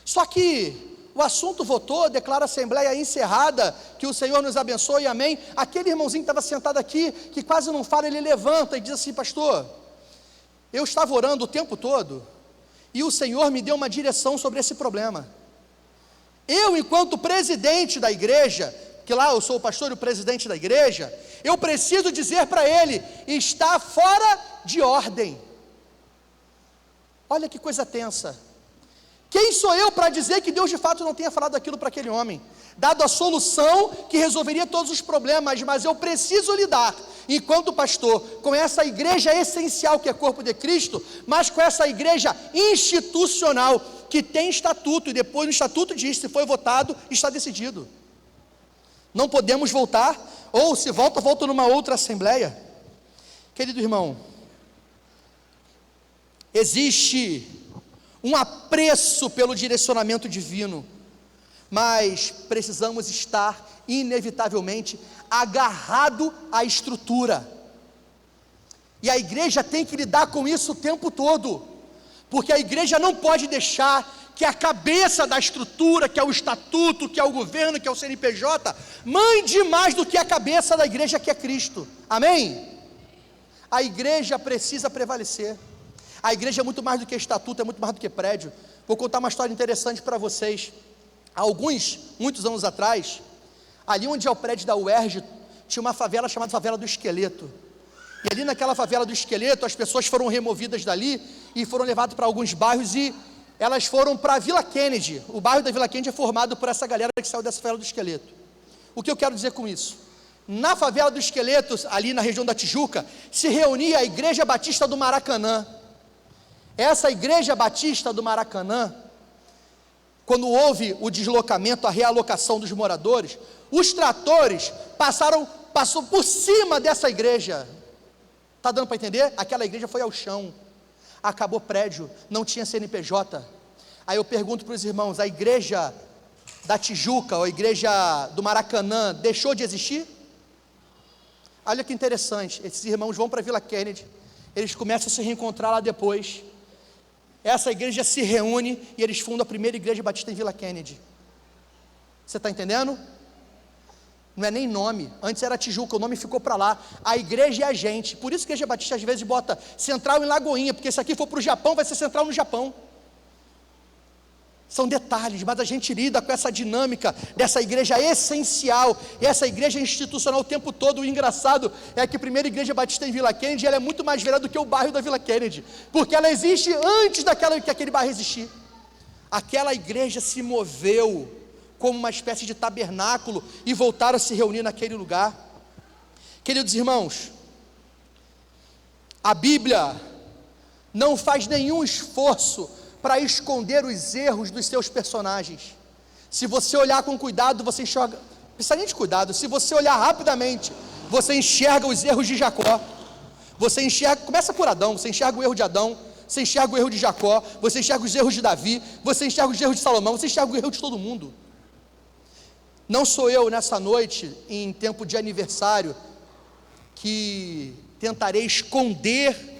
Speaker 2: Só que o assunto votou, declara a assembleia encerrada, que o Senhor nos abençoe, amém. Aquele irmãozinho que estava sentado aqui, que quase não fala, ele levanta e diz assim: pastor, eu estava orando o tempo todo, e o Senhor me deu uma direção sobre esse problema. Eu, enquanto presidente da igreja, que lá eu sou o pastor e o presidente da igreja, eu preciso dizer para ele: está fora de ordem. Olha que coisa tensa. Quem sou eu para dizer que Deus de fato não tenha falado aquilo para aquele homem, dado a solução que resolveria todos os problemas, mas eu preciso lidar, enquanto pastor, com essa igreja essencial que é corpo de Cristo, mas com essa igreja institucional, que tem estatuto, e depois no estatuto diz, se foi votado, está decidido. Não podemos voltar, ou se volta, volta numa outra assembleia. Querido irmão, existe um apreço pelo direcionamento divino, mas precisamos estar inevitavelmente agarrado à estrutura, e a igreja tem que lidar com isso o tempo todo, porque a igreja não pode deixar que a cabeça da estrutura, que é o estatuto, que é o governo, que é o CNPJ, mande mais do que a cabeça da igreja, que é Cristo, amém? A igreja precisa prevalecer. A igreja é muito mais do que estatuto, é muito mais do que prédio. Vou contar uma história interessante para vocês. Há muitos anos atrás, ali onde é o prédio da UERJ, tinha uma favela chamada Favela do Esqueleto. E ali naquela Favela do Esqueleto, as pessoas foram removidas dali e foram levadas para alguns bairros, e elas foram para a Vila Kennedy. O bairro da Vila Kennedy é formado por essa galera que saiu dessa Favela do Esqueleto. O que eu quero dizer com isso? Na Favela do Esqueleto, ali na região da Tijuca, se reunia a Igreja Batista do Maracanã. Essa Igreja Batista do Maracanã, quando houve o deslocamento, a realocação dos moradores, os tratores passou por cima dessa igreja. Está dando para entender? Aquela igreja foi ao chão, acabou prédio, não tinha CNPJ. Aí eu pergunto para os irmãos: a igreja da Tijuca, ou a igreja do Maracanã, deixou de existir? Olha que interessante, esses irmãos vão para a Vila Kennedy, eles começam a se reencontrar lá depois, essa igreja se reúne e eles fundam a primeira igreja batista em Vila Kennedy. Você está entendendo? Não é nem nome, antes era Tijuca, o nome ficou para lá. A igreja é a gente, por isso que a igreja batista às vezes bota central em Lagoinha, porque se aqui for para o Japão, vai ser central no Japão. São detalhes, mas a gente lida com essa dinâmica dessa igreja essencial, e essa igreja institucional o tempo todo. O engraçado é que a primeira igreja batista em Vila Kennedy, ela é muito mais velha do que o bairro da Vila Kennedy, porque ela existe antes que aquele bairro existir. Aquela igreja se moveu como uma espécie de tabernáculo e voltaram a se reunir naquele lugar. Queridos irmãos, a Bíblia não faz nenhum esforço para esconder os erros dos seus personagens. Se você olhar com cuidado, você enxerga, não precisa nem de cuidado, se você olhar rapidamente, você enxerga os erros de Jacó, você enxerga, começa por Adão, você enxerga o erro de Adão, você enxerga o erro de Jacó, você enxerga os erros de Davi, você enxerga os erros de Salomão, você enxerga o erro de todo mundo. Não sou eu nessa noite, em tempo de aniversário, que tentarei esconder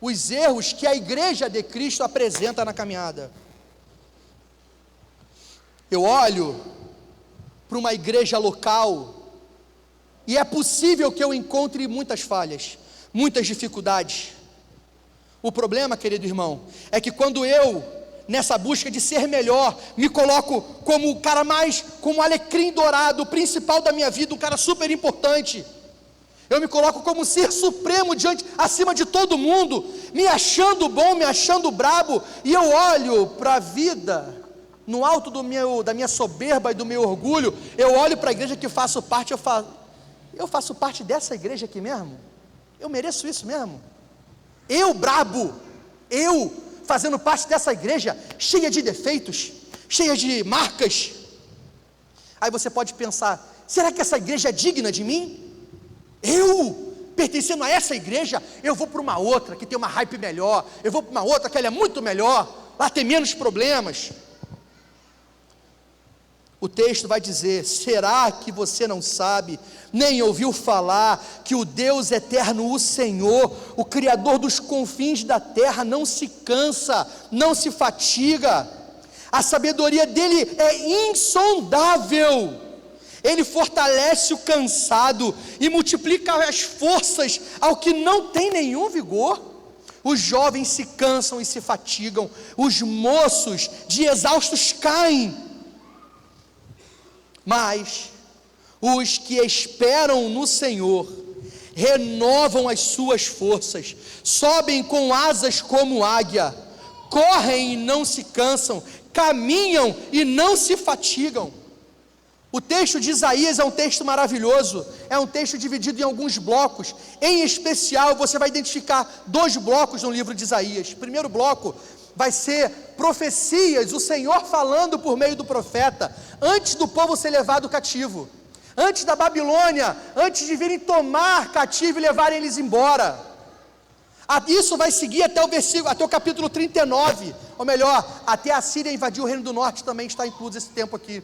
Speaker 2: os erros que a igreja de Cristo apresenta na caminhada. Eu olho para uma igreja local e é possível que eu encontre muitas falhas, muitas dificuldades. O problema, querido irmão, é que quando eu, nessa busca de ser melhor, me coloco como o cara mais, como o alecrim dourado, o principal da minha vida, um cara super importante, eu me coloco como um ser supremo acima de todo mundo, me achando bom, me achando brabo, e eu olho para a vida, no alto da minha soberba e do meu orgulho, eu olho para a igreja que faço parte, eu faço parte dessa igreja aqui mesmo? Eu mereço isso mesmo? Eu brabo, eu fazendo parte dessa igreja, cheia de defeitos, cheia de marcas. Aí você pode pensar, será que essa igreja é digna de mim? Eu, pertencendo a essa igreja, eu vou para uma outra que tem uma hype melhor, eu vou para uma outra que ela é muito melhor, lá tem menos problemas. O texto vai dizer, será que você não sabe, nem ouviu falar, que o Deus eterno, o Senhor, o Criador dos confins da terra, não se cansa, não se fatiga, a sabedoria dele é insondável, ele fortalece o cansado e multiplica as forças ao que não tem nenhum vigor. Os jovens se cansam e se fatigam, os moços de exaustos caem, mas os que esperam no Senhor renovam as suas forças, sobem com asas como águia, correm e não se cansam, caminham e não se fatigam. O texto de Isaías é um texto maravilhoso, é um texto dividido em alguns blocos. Em especial, você vai identificar 2 blocos no livro de Isaías. O primeiro bloco vai ser profecias, o Senhor falando por meio do profeta, antes do povo ser levado cativo, antes da Babilônia, antes de virem tomar cativo e levarem eles embora. Isso vai seguir até o capítulo 39, ou melhor, até a Síria invadir o reino do norte, também está incluso esse tempo aqui.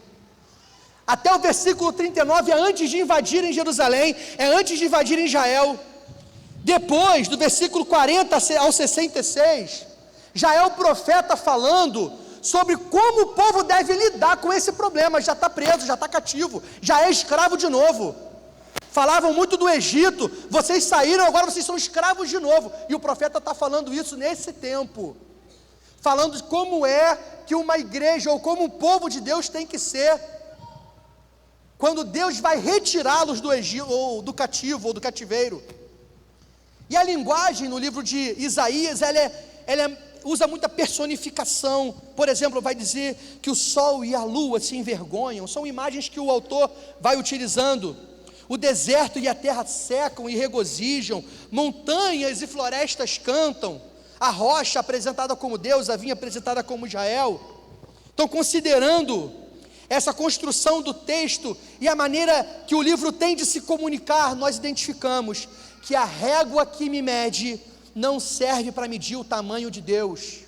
Speaker 2: Até o versículo 39 é antes de invadirem Jerusalém, é antes de invadirem Israel. Depois, do versículo 40 ao 66, já é o profeta falando sobre como o povo deve lidar com esse problema. Já está preso, já está cativo, já é escravo de novo. Falavam muito do Egito, vocês saíram, agora vocês são escravos de novo. E o profeta está falando isso nesse tempo, falando de como é que uma igreja, ou como o povo de Deus tem que ser, quando Deus vai retirá-los do Egito, ou do cativo, ou do cativeiro. E a linguagem no livro de Isaías, ela usa muita personificação. Por exemplo, vai dizer que o sol e a lua se envergonham, são imagens que o autor vai utilizando. O deserto e a terra secam e regozijam, montanhas e florestas cantam, a rocha apresentada como Deus, a vinha apresentada como Israel. Então, considerando essa construção do texto e a maneira que o livro tem de se comunicar, nós identificamos que a régua que me mede não serve para medir o tamanho de Deus.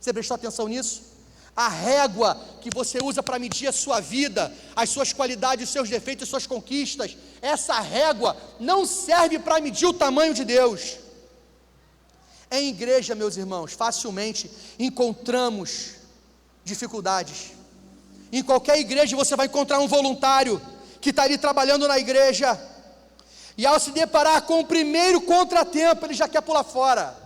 Speaker 2: Você prestou atenção nisso? A régua que você usa para medir a sua vida, as suas qualidades, os seus defeitos, as suas conquistas, essa régua não serve para medir o tamanho de Deus. Em igreja, meus irmãos, facilmente encontramos dificuldades. Em qualquer igreja você vai encontrar um voluntário que está ali trabalhando na igreja, e ao se deparar com o primeiro contratempo, ele já quer pular fora.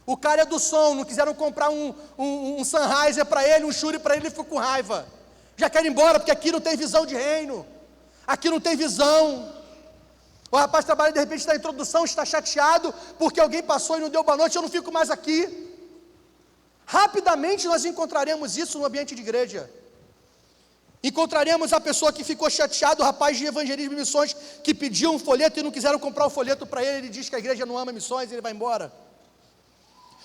Speaker 2: O cara é do som, não quiseram comprar um Sennheiser para ele, um Shure para ele, ele ficou com raiva. Já quer ir embora, porque aqui não tem visão de reino, aqui não tem visão. O rapaz trabalha, de repente, na introdução, está chateado, porque alguém passou e não deu boa noite, eu não fico mais aqui. Rapidamente nós encontraremos isso no ambiente de igreja. Encontraremos a pessoa que ficou chateada, o rapaz de evangelismo e missões, que pediu um folheto e não quiseram comprar o folheto para ele, ele diz que a igreja não ama missões e ele vai embora.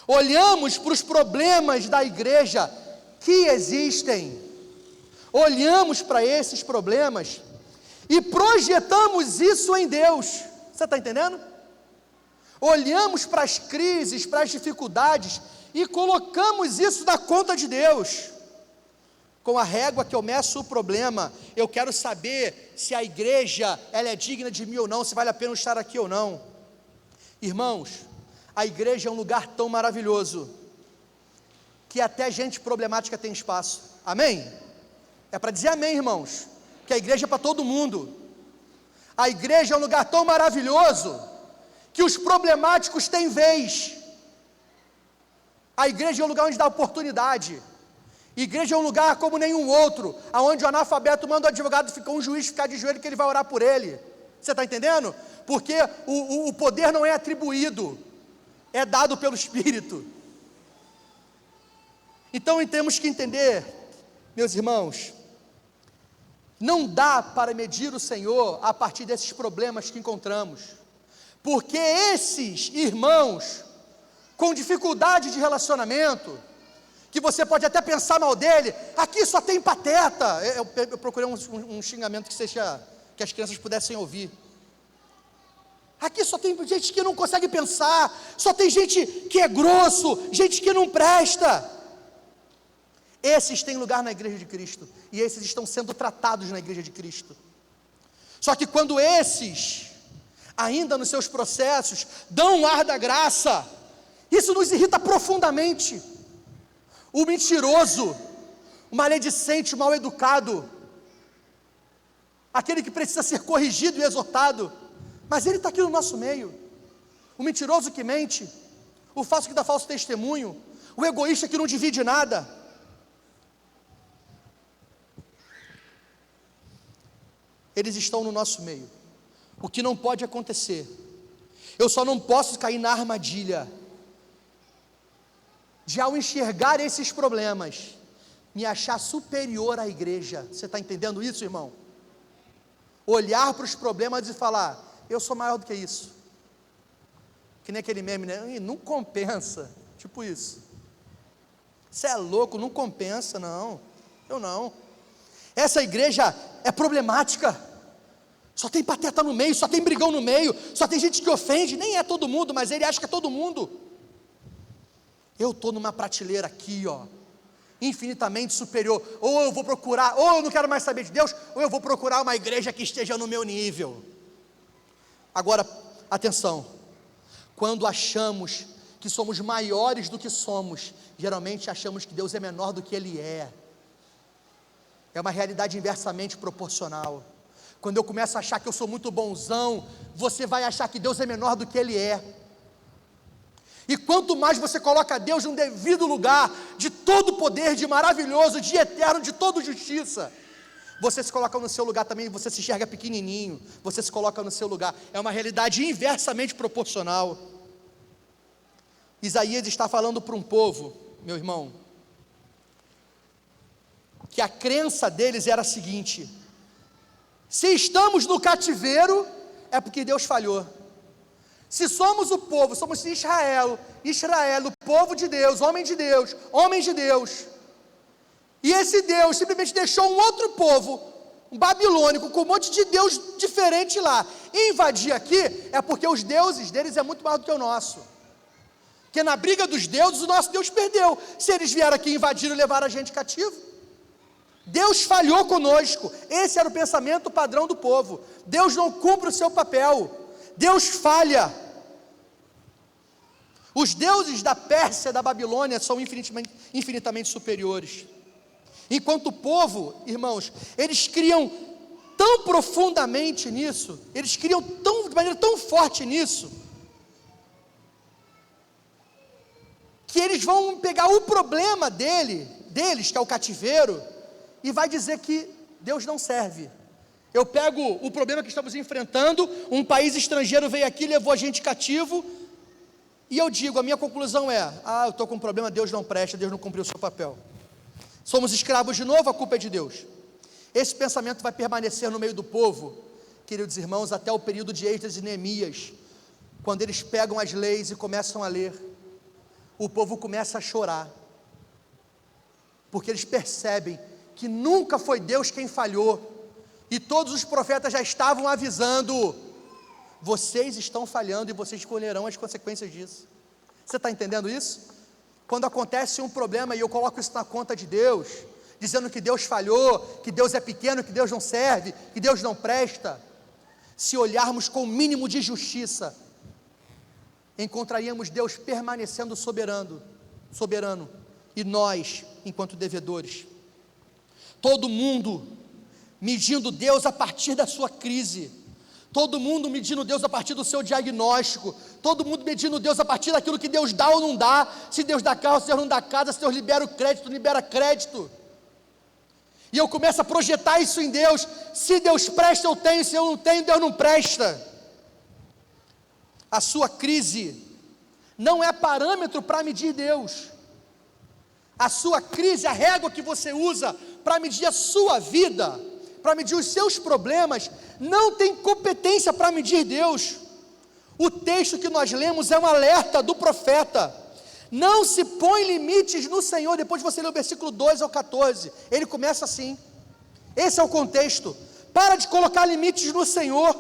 Speaker 2: Olhamos para os problemas da igreja que existem, olhamos para esses problemas e projetamos isso em Deus. Você está entendendo? Olhamos para as crises, para as dificuldades e colocamos isso na conta de Deus. Com a régua que eu meço o problema, eu quero saber se a igreja ela é digna de mim ou não, se vale a pena estar aqui ou não. Irmãos, a igreja é um lugar tão maravilhoso que até gente problemática tem espaço. Amém? É para dizer amém, irmãos, que a igreja é para todo mundo. A igreja é um lugar tão maravilhoso que os problemáticos têm vez. A igreja é um lugar onde dá oportunidade. Igreja é um lugar como nenhum outro, aonde o analfabeto manda o advogado, fica um juiz ficar de joelho que ele vai orar por ele. Você está entendendo? Porque o poder não é atribuído, é dado pelo Espírito. Então temos que entender, meus irmãos, não dá para medir o Senhor a partir desses problemas que encontramos, porque esses irmãos com dificuldade de relacionamento, que você pode até pensar mal dele, aqui só tem pateta. Eu procurei um xingamento que as crianças pudessem ouvir. Aqui só tem gente que não consegue pensar, só tem gente que é grosso, gente que não presta. Esses têm lugar na igreja de Cristo, e esses estão sendo tratados na igreja de Cristo. Só que quando esses, ainda nos seus processos, dão um ar da graça, isso nos irrita profundamente. O mentiroso, o maledicente, o mal educado, aquele que precisa ser corrigido e exortado, mas ele está aqui no nosso meio. O mentiroso que mente, o falso que dá falso testemunho, o egoísta que não divide nada. Eles estão no nosso meio. O que não pode acontecer, eu só não posso cair na armadilha de, ao enxergar esses problemas, me achar superior à igreja. Você está entendendo isso, irmão? Olhar para os problemas e falar, eu sou maior do que isso. Que nem aquele meme, né? Não compensa, tipo isso. Você é louco, não compensa, não. Eu não. Essa igreja é problemática. Só tem pateta no meio, só tem brigão no meio, só tem gente que ofende, nem é todo mundo, mas ele acha que é todo mundo. Eu estou numa prateleira aqui, ó, infinitamente superior. Ou eu vou procurar, ou eu não quero mais saber de Deus, ou eu vou procurar uma igreja que esteja no meu nível. Agora, atenção, quando achamos que somos maiores do que somos, geralmente achamos que Deus é menor do que Ele é. É uma realidade inversamente proporcional. Quando eu começo a achar que eu sou muito bonzão, você vai achar que Deus é menor do que Ele é. E quanto mais você coloca Deus no devido lugar, de todo poder, de maravilhoso, de eterno, de toda justiça, você se coloca no seu lugar também, você se enxerga pequenininho, você se coloca no seu lugar. É uma realidade inversamente proporcional. Isaías está falando para um povo, meu irmão, que a crença deles era a seguinte: se estamos no cativeiro, é porque Deus falhou. Se somos o povo, somos Israel, o povo de Deus, homens de Deus, e esse Deus simplesmente deixou um outro povo, um babilônico, com um monte de Deus diferente lá, e invadir aqui, é porque os deuses deles é muito maior do que o nosso. Porque na briga dos deuses, o nosso Deus perdeu. Se eles vieram aqui invadir e levar a gente cativo, Deus falhou conosco. Esse era o pensamento padrão do povo. Deus não cumpre o seu papel, Deus falha. Os deuses da Pérsia e da Babilônia são infinitamente superiores. Enquanto o povo, irmãos, eles criam tão profundamente nisso, eles criam de maneira tão forte nisso, que eles vão pegar o problema deles, que é o cativeiro, e vai dizer que Deus não serve. Eu pego o problema que estamos enfrentando, um país estrangeiro veio aqui, levou a gente cativo, e eu digo, a minha conclusão é, eu estou com um problema, Deus não presta, Deus não cumpriu o seu papel. Somos escravos de novo, a culpa é de Deus. Esse pensamento vai permanecer no meio do povo, queridos irmãos, até o período de Esdras e Neemias, quando eles pegam as leis e começam a ler, o povo começa a chorar, porque eles percebem que nunca foi Deus quem falhou, e todos os profetas já estavam avisando, vocês estão falhando e vocês colherão as consequências disso. Você está entendendo isso? Quando acontece um problema e eu coloco isso na conta de Deus, dizendo que Deus falhou, que Deus é pequeno, que Deus não serve, que Deus não presta, se olharmos com o mínimo de justiça, encontraríamos Deus permanecendo soberano, e nós, enquanto devedores. Todo mundo medindo Deus a partir da sua crise, todo mundo medindo Deus a partir do seu diagnóstico, todo mundo medindo Deus a partir daquilo que Deus dá ou não dá, se Deus dá carro, se Deus não dá casa, se Deus libera o crédito, não libera crédito, e eu começo a projetar isso em Deus, se Deus presta eu tenho, se eu não tenho, Deus não presta. A sua crise não é parâmetro para medir Deus, a sua crise, a régua que você usa para medir a sua vida, para medir os seus problemas, não tem competência para medir Deus. O texto que nós lemos é um alerta do profeta, não se põe limites no Senhor. Depois você lê o versículo 2 ao 14, ele começa assim, esse é o contexto, para de colocar limites no Senhor.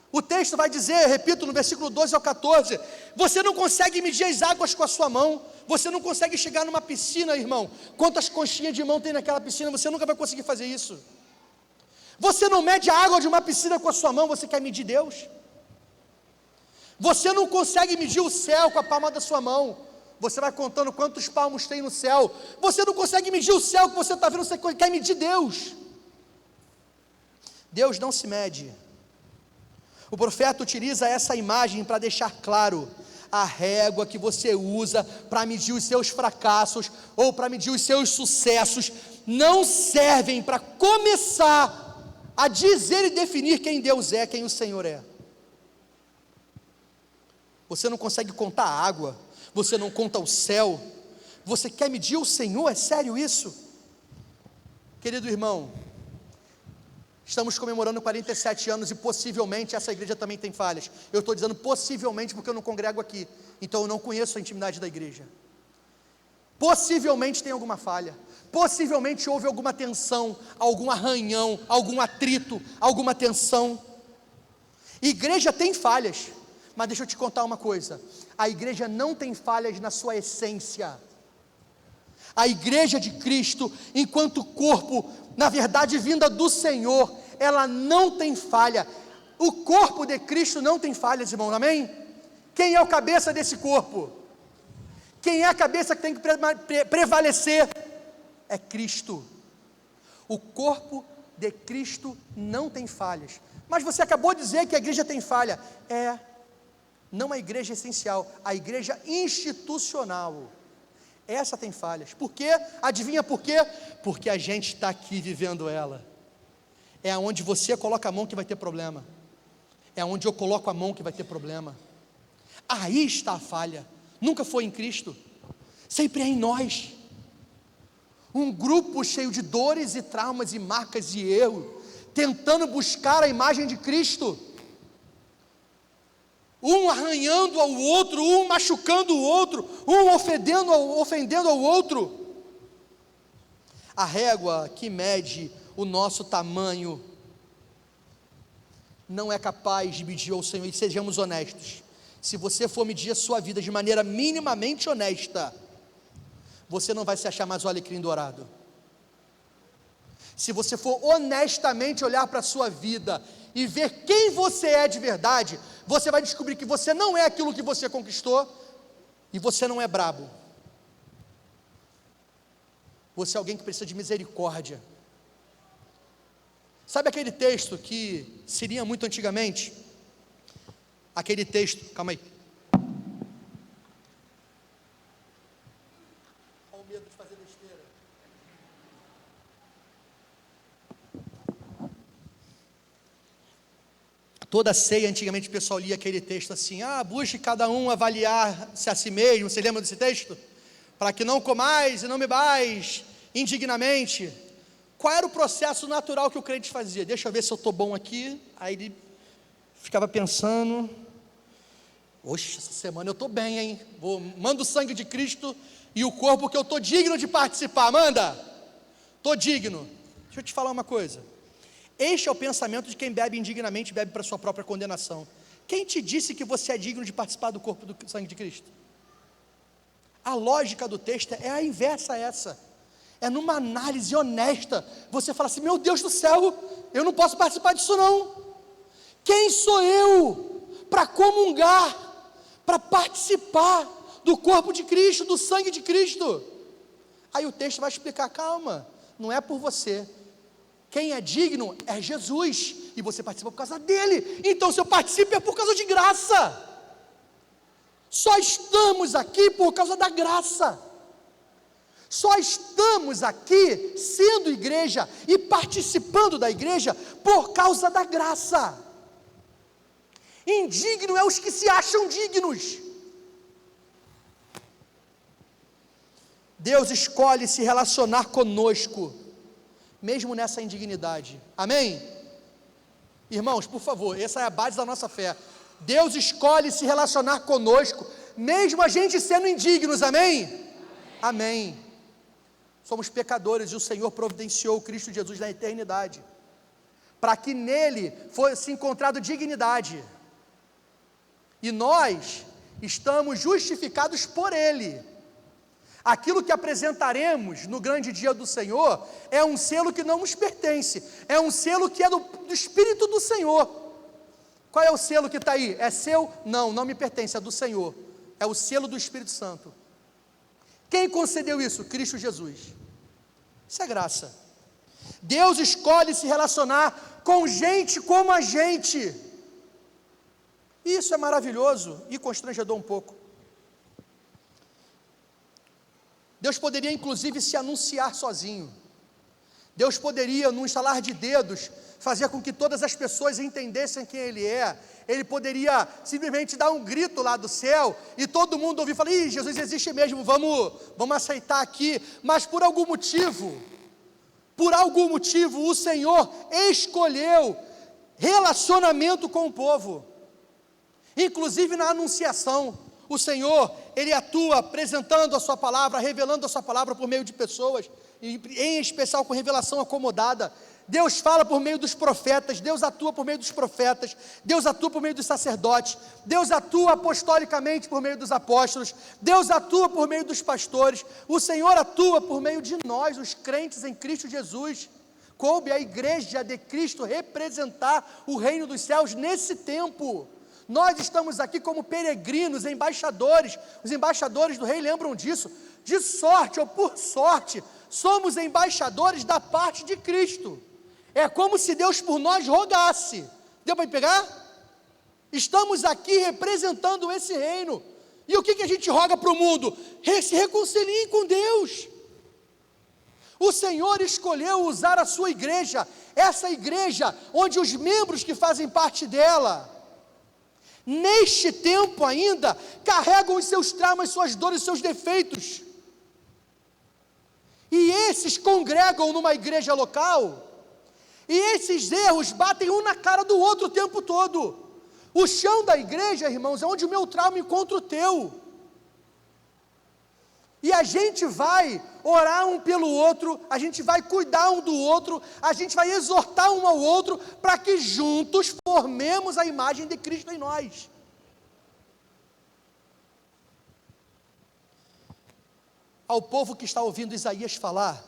Speaker 2: O texto vai dizer, repito, no versículo 12 ao 14, você não consegue medir as águas com a sua mão, você não consegue chegar numa piscina, irmão, quantas conchinhas de mão tem naquela piscina, você nunca vai conseguir fazer isso. Você não mede a água de uma piscina com a sua mão, você quer medir Deus? Você não consegue medir o céu com a palma da sua mão, você vai contando quantos palmos tem no céu, você não consegue medir o céu que você está vendo, você quer medir Deus. Deus não se mede. O profeta utiliza essa imagem para deixar claro, a régua que você usa para medir os seus fracassos, ou para medir os seus sucessos, não servem para começar a dizer e definir quem Deus é, quem o Senhor é. Você não consegue contar a água, você não conta o céu, você quer medir o Senhor, é sério isso? Querido irmão, estamos comemorando 47 anos e possivelmente essa igreja também tem falhas. Eu estou dizendo possivelmente porque eu não congrego aqui, então eu não conheço a intimidade da igreja. Possivelmente tem alguma falha, possivelmente houve alguma tensão, algum arranhão, algum atrito, alguma tensão. Igreja tem falhas, mas deixa eu te contar uma coisa, a igreja não tem falhas na sua essência. A igreja de Cristo, enquanto corpo, na verdade vinda do Senhor, ela não tem falha. O corpo de Cristo não tem falhas, irmão, amém? Quem é o cabeça desse corpo? Quem é a cabeça que tem que prevalecer? É Cristo. O corpo de Cristo não tem falhas. Mas você acabou de dizer que a igreja tem falha. Não a igreja essencial, a igreja institucional. Essa tem falhas. Por quê? Adivinha por quê? Porque a gente está aqui vivendo ela. É onde você coloca a mão que vai ter problema. É onde eu coloco a mão que vai ter problema. Aí está a falha. Nunca foi em Cristo, sempre é em nós. Um grupo cheio de dores e traumas e marcas e erro, tentando buscar a imagem de Cristo. Um arranhando ao outro, um machucando o outro, um ofendendo ao outro. A régua que mede o nosso tamanho não é capaz de medir ao Senhor, e sejamos honestos. Se você for medir a sua vida de maneira minimamente honesta, você não vai se achar mais o alecrim dourado. Se você for honestamente olhar para a sua vida e ver quem você é de verdade, você vai descobrir que você não é aquilo que você conquistou, e você não é brabo, você é alguém que precisa de misericórdia. Sabe aquele texto que se lia muito antigamente? Aquele texto, calma aí. Olha o medo de fazer besteira. Toda ceia, antigamente o pessoal lia aquele texto assim: busque cada um avaliar-se a si mesmo. Você lembra desse texto? Para que não comais e não bebais indignamente. Qual era o processo natural que o crente fazia? Deixa eu ver se eu estou bom aqui. Aí ele ficava pensando: oxe, essa semana eu estou bem, hein? Manda o sangue de Cristo e o corpo que eu estou digno de participar. Manda! Estou digno. Deixa eu te falar uma coisa. Este é o pensamento de quem bebe indignamente, bebe para sua própria condenação. Quem te disse que você é digno de participar do corpo do sangue de Cristo? A lógica do texto é a inversa a essa. É numa análise honesta, você fala assim: meu Deus do céu, eu não posso participar disso não. Quem sou eu para comungar, para participar do corpo de Cristo, do sangue de Cristo? Aí o texto vai explicar: calma, não é por você. Quem é digno é Jesus, e você participa por causa dele. Então se eu participo é por causa de graça. Só estamos aqui por causa da graça. Só estamos aqui sendo igreja e participando da igreja por causa da graça. Indigno é os que se acham dignos. Deus escolhe se relacionar conosco, mesmo nessa indignidade. Amém? Irmãos, por favor, essa é a base da nossa fé. Deus escolhe se relacionar conosco, mesmo a gente sendo indignos. Amém? Amém. Somos pecadores e o Senhor providenciou Cristo Jesus na eternidade, para que nele fosse encontrado dignidade, e nós estamos justificados por ele. Aquilo que apresentaremos no grande dia do Senhor é um selo que não nos pertence, é um selo que é do Espírito do Senhor. Qual é o selo que está aí? É seu? Não me pertence, é do Senhor, é o selo do Espírito Santo. Quem concedeu isso? Cristo Jesus. Isso é graça. Deus escolhe se relacionar com gente como a gente. Isso é maravilhoso e constrangedor um pouco. Deus poderia inclusive se anunciar sozinho. Deus poderia, num estalar de dedos, fazer com que todas as pessoas entendessem quem Ele é. Ele poderia simplesmente dar um grito lá do céu e todo mundo ouvir e falar: ih, Jesus existe mesmo, vamos aceitar aqui. Mas por algum motivo, o Senhor escolheu relacionamento com o povo. Inclusive na anunciação, o Senhor, Ele atua apresentando a sua palavra, revelando a sua palavra por meio de pessoas, em especial com revelação acomodada. Deus fala por meio dos profetas, Deus atua por meio dos profetas, Deus atua por meio dos sacerdotes, Deus atua apostolicamente por meio dos apóstolos, Deus atua por meio dos pastores, o Senhor atua por meio de nós, os crentes em Cristo Jesus. Coube à igreja de Cristo representar o reino dos céus nesse tempo. Nós estamos aqui como peregrinos, embaixadores. Os embaixadores do rei lembram disso. De sorte ou por sorte, somos embaixadores da parte de Cristo. É como se Deus por nós rogasse. Deu para pegar? Estamos aqui representando esse reino. E o que a gente roga para o mundo? Se reconciliem com Deus. O Senhor escolheu usar a sua igreja, essa igreja onde os membros que fazem parte dela, neste tempo ainda, carregam os seus traumas, suas dores, seus defeitos. E esses congregam numa igreja local, e esses erros batem um na cara do outro o tempo todo. O chão da igreja, irmãos, é onde o meu trauma encontra o teu. E a gente vai orar um pelo outro, a gente vai cuidar um do outro, a gente vai exortar um ao outro, para que juntos formemos a imagem de Cristo em nós. Ao povo que está ouvindo Isaías falar,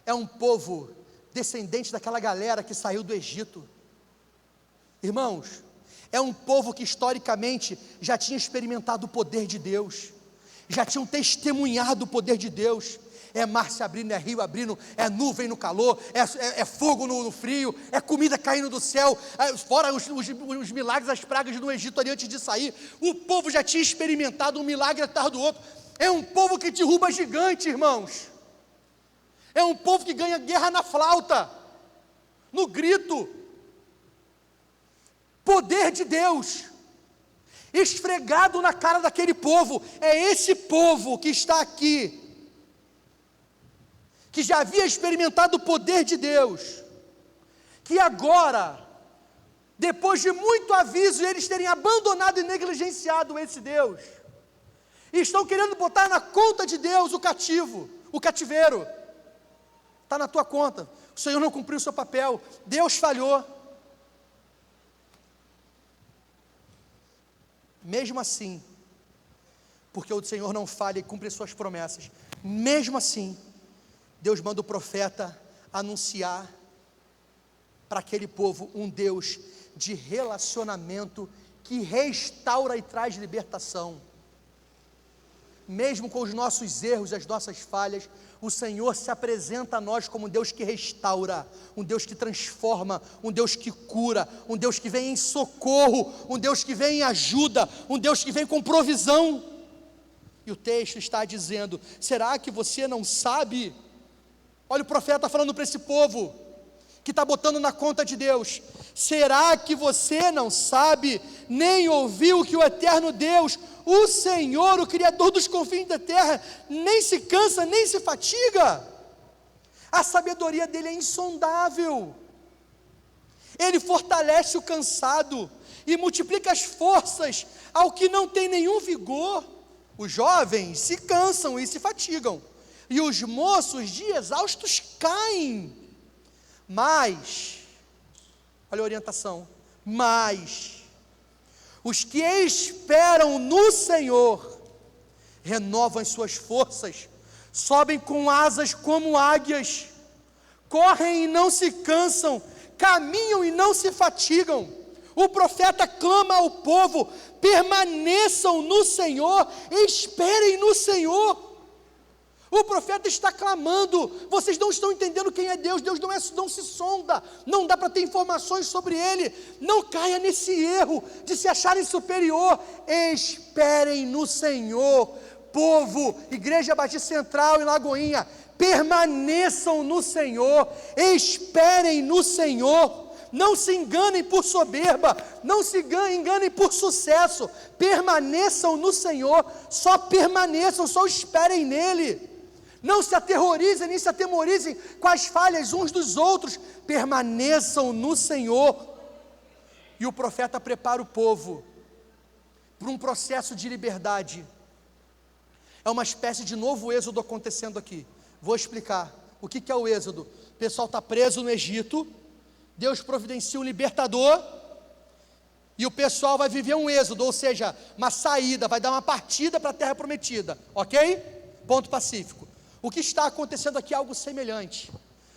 Speaker 2: é um povo descendente daquela galera que saiu do Egito. Irmãos, É um povo que historicamente já tinha experimentado o poder de Deus, já tinham testemunhado o poder de Deus. É mar se abrindo, é rio abrindo, é nuvem no calor, é fogo no frio, é comida caindo do céu, fora os milagres, as pragas no Egito ali antes de sair. O povo já tinha experimentado um milagre atrás do outro. É um povo que derruba gigante, irmãos. É um povo que ganha guerra na flauta, no grito. Poder de Deus esfregado na cara daquele povo. É esse povo que está aqui, que já havia experimentado o poder de Deus, que agora, depois de muito aviso, eles terem abandonado e negligenciado esse Deus, estão querendo botar na conta de Deus o cativeiro. Está na tua conta. O Senhor não cumpriu o seu papel, Deus falhou. Mesmo assim, porque o Senhor não falha e cumpre suas promessas, mesmo assim, Deus manda o profeta anunciar para aquele povo um Deus de relacionamento que restaura e traz libertação. Mesmo com os nossos erros e as nossas falhas, o Senhor se apresenta a nós como um Deus que restaura, um Deus que transforma, um Deus que cura, um Deus que vem em socorro, um Deus que vem em ajuda, um Deus que vem com provisão. E o texto está dizendo: será que você não sabe? Olha o profeta falando para esse povo que está botando na conta de Deus: será que você não sabe, nem ouviu que o eterno Deus, o Senhor, o Criador dos confins da terra, nem se cansa, nem se fatiga? A sabedoria dele é insondável. Ele fortalece o cansado e multiplica as forças ao que não tem nenhum vigor. Os jovens se cansam e se fatigam, e os moços de exaustos caem. Mas, olha a orientação, mas os que esperam no Senhor renovam as suas forças, sobem com asas como águias, correm e não se cansam, caminham e não se fatigam. O profeta clama ao povo: permaneçam no Senhor, esperem no Senhor. O profeta está clamando: vocês não estão entendendo quem é Deus, Deus não se sonda, não dá para ter informações sobre Ele, não caia nesse erro de se acharem superior. Esperem no Senhor, povo, Igreja Batista Central em Lagoinha, permaneçam no Senhor, esperem no Senhor. Não se enganem por soberba, não se enganem por sucesso, permaneçam no Senhor, só permaneçam, só esperem nele. Não se aterrorizem, nem se atemorizem com as falhas uns dos outros, permaneçam no Senhor. E o profeta prepara o povo para um processo de liberdade. É uma espécie de novo êxodo acontecendo aqui. Vou explicar. O que é o êxodo? O pessoal está preso no Egito, Deus providencia um libertador, e o pessoal vai viver um êxodo, ou seja, uma saída, vai dar uma partida para a terra prometida, ok? Ponto pacífico. O que está acontecendo aqui é algo semelhante.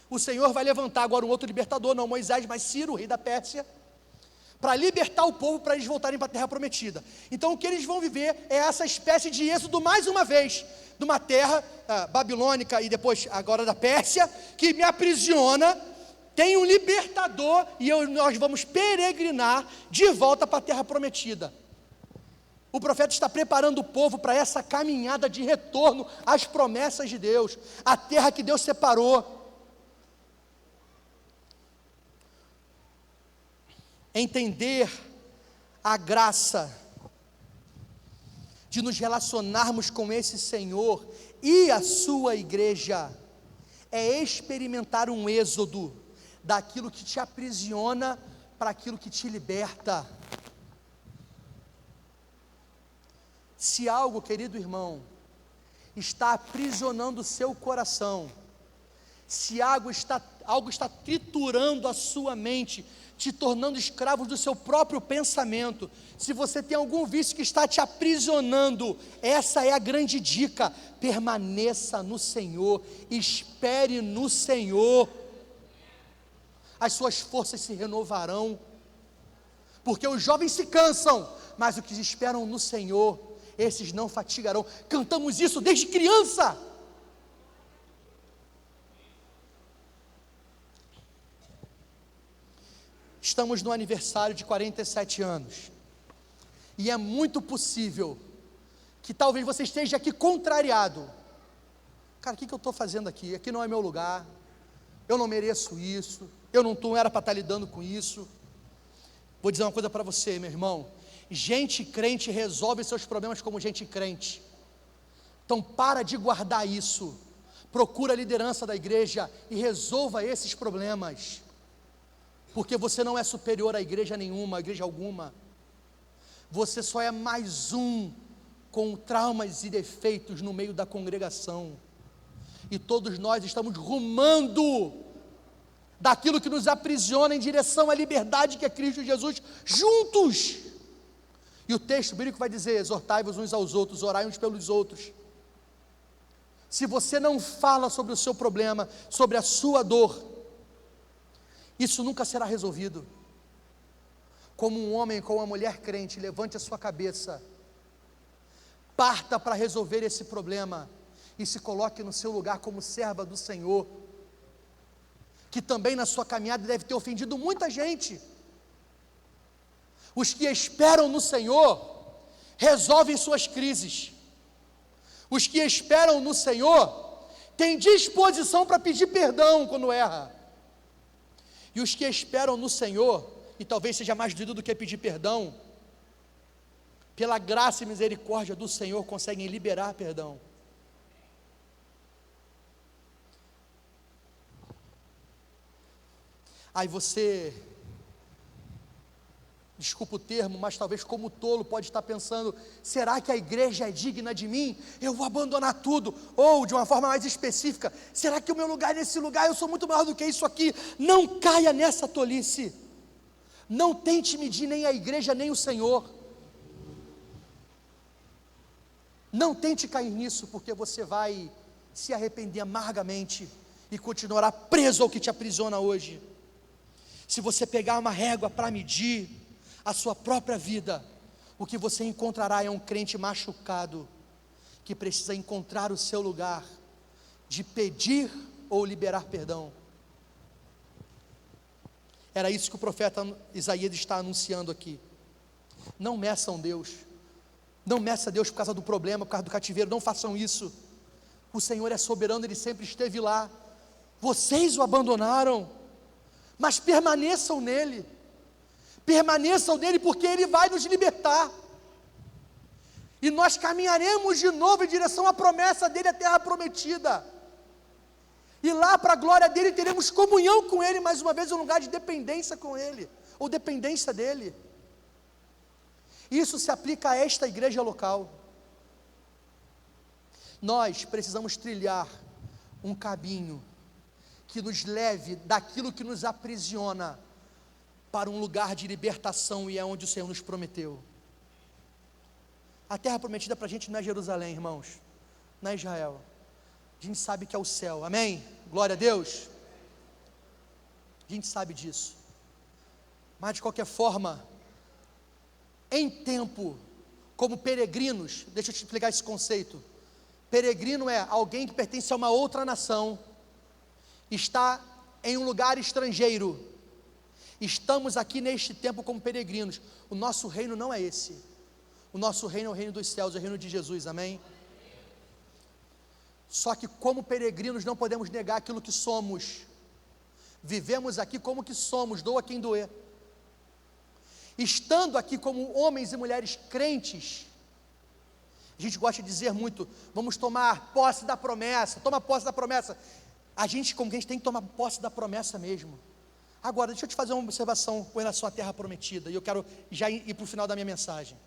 Speaker 2: O Senhor vai levantar agora um outro libertador, não Moisés, mas Ciro, o rei da Pérsia, para libertar o povo, para eles voltarem para a terra prometida. Então o que eles vão viver é essa espécie de êxodo mais uma vez, de uma terra babilônica e depois agora da Pérsia, que me aprisiona. Tem um libertador e nós vamos peregrinar de volta para a terra prometida. O profeta está preparando o povo para essa caminhada de retorno às promessas de Deus, à terra que Deus separou. Entender a graça de nos relacionarmos com esse Senhor e a sua igreja é experimentar um êxodo daquilo que te aprisiona para aquilo que te liberta. Se algo, querido irmão, está aprisionando o seu coração, se algo está triturando a sua mente, te tornando escravo do seu próprio pensamento, se você tem algum vício que está te aprisionando, essa é a grande dica: permaneça no Senhor, espere no Senhor, as suas forças se renovarão. Porque os jovens se cansam, mas os que esperam no Senhor, esses não fatigarão. Cantamos isso desde criança. Estamos no aniversário de 47 anos. E é muito possível que talvez você esteja aqui contrariado. Cara, o que eu estou fazendo aqui? Aqui não é meu lugar. Eu não mereço isso. Eu não era para estar lidando com isso. Vou dizer uma coisa para você, meu irmão. Gente crente resolve seus problemas como gente crente. Então para de guardar isso. Procura a liderança da igreja e resolva esses problemas. Porque você não é superior a igreja nenhuma, a igreja alguma. Você só é mais um com traumas e defeitos no meio da congregação. E todos nós estamos rumando daquilo que nos aprisiona em direção à liberdade que é Cristo Jesus, juntos. E o texto bíblico vai dizer: exortai-vos uns aos outros, orai uns pelos outros. Se você não fala sobre o seu problema, sobre a sua dor, isso nunca será resolvido. Como um homem, como uma mulher crente, levante a sua cabeça, parta para resolver esse problema, e se coloque no seu lugar como serva do Senhor, que também na sua caminhada deve ter ofendido muita gente. Os que esperam no Senhor, resolvem suas crises. Os que esperam no Senhor, têm disposição para pedir perdão quando erra. E os que esperam no Senhor, e talvez seja mais doído do que pedir perdão, pela graça e misericórdia do Senhor, conseguem liberar perdão. Aí você, desculpa o termo, mas talvez como tolo pode estar pensando: será que a igreja é digna de mim? Eu vou abandonar tudo. Ou de uma forma mais específica: será que o meu lugar é nesse lugar? Eu sou muito maior do que isso aqui. Não caia nessa tolice. Não tente medir nem a igreja nem o Senhor. Não tente cair nisso, porque você vai se arrepender amargamente e continuará preso ao que te aprisiona hoje. Se você pegar uma régua para medir a sua própria vida, o que você encontrará é um crente machucado, que precisa encontrar o seu lugar de pedir ou liberar perdão. Era isso que o profeta Isaías está anunciando aqui. Não meçam Deus. Não meça Deus por causa do problema, por causa do cativeiro. Não façam isso. O Senhor é soberano, Ele sempre esteve lá. Vocês o abandonaram, mas permaneçam nele. Permaneçam nele, porque Ele vai nos libertar. E nós caminharemos de novo em direção à promessa dele, a terra prometida. E lá para a glória dele teremos comunhão com Ele, mais uma vez um lugar de dependência com Ele, ou dependência dele. Isso se aplica a esta igreja local. Nós precisamos trilhar um caminho que nos leve daquilo que nos aprisiona para um lugar de libertação, e é onde o Senhor nos prometeu. A terra prometida para a gente não é Jerusalém, irmãos, não é Israel. A gente sabe que é o céu, amém? Glória a Deus. A gente sabe disso. Mas de qualquer forma, em tempo, como peregrinos, deixa eu te explicar esse conceito. Peregrino é alguém que pertence a uma outra nação, está em um lugar estrangeiro. Estamos aqui neste tempo como peregrinos. O nosso reino não é esse. O nosso reino é o reino dos céus, é o reino de Jesus, amém? Só que como peregrinos não podemos negar aquilo que somos. Vivemos aqui como que somos, doa quem doer. Estando aqui como homens e mulheres crentes, a gente gosta de dizer muito: vamos tomar posse da promessa, toma posse da promessa. A gente, como que a gente tem que tomar posse da promessa mesmo. Agora, deixa eu te fazer uma observação com relação à terra prometida, e eu quero já ir para o final da minha mensagem.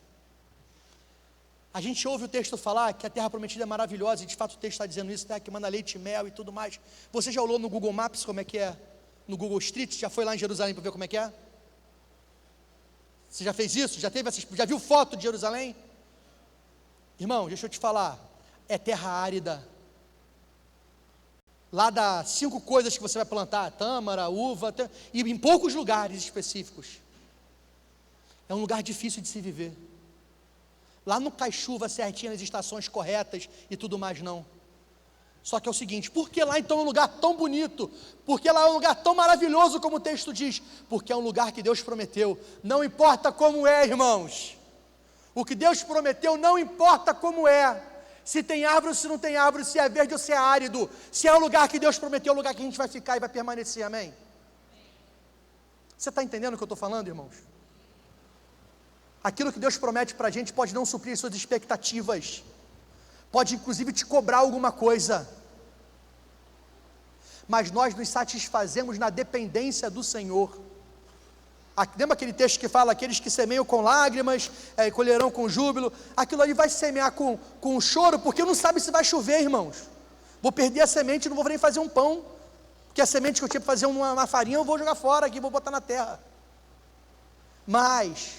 Speaker 2: A gente ouve o texto falar que a terra prometida é maravilhosa, e de fato o texto está dizendo isso, terra que manda leite e mel e tudo mais. Você já olhou no Google Maps como é que é? No Google Street, já foi lá em Jerusalém para ver como é que é? Você já fez isso? Já viu foto de Jerusalém? Irmão, deixa eu te falar, é terra árida. Lá dá 5 coisas que você vai plantar: tâmara, uva, e em poucos lugares específicos. É um lugar difícil de se viver. Lá não cai chuva certinha nas estações corretas e tudo mais, não. Só que é o seguinte, por que lá então é um lugar tão bonito? Por que lá é um lugar tão maravilhoso como o texto diz? Porque é um lugar que Deus prometeu. Não importa como é, irmãos. O que Deus prometeu não importa como é. Se tem árvore ou se não tem árvore, se é verde ou se é árido. Se é o lugar que Deus prometeu, é o lugar que a gente vai ficar e vai permanecer, amém? Você está entendendo o que eu estou falando, irmãos? Aquilo que Deus promete para a gente pode não suprir as suas expectativas. Pode inclusive te cobrar alguma coisa. Mas nós nos satisfazemos na dependência do Senhor. Lembra aquele texto que fala, aqueles que semeiam com lágrimas, colherão com júbilo? Aquilo ali vai semear com choro, porque não sabe se vai chover, irmãos. Vou perder a semente e não vou nem fazer um pão, porque a semente que eu tinha para fazer uma farinha, eu vou jogar fora aqui, vou botar na terra. Mas,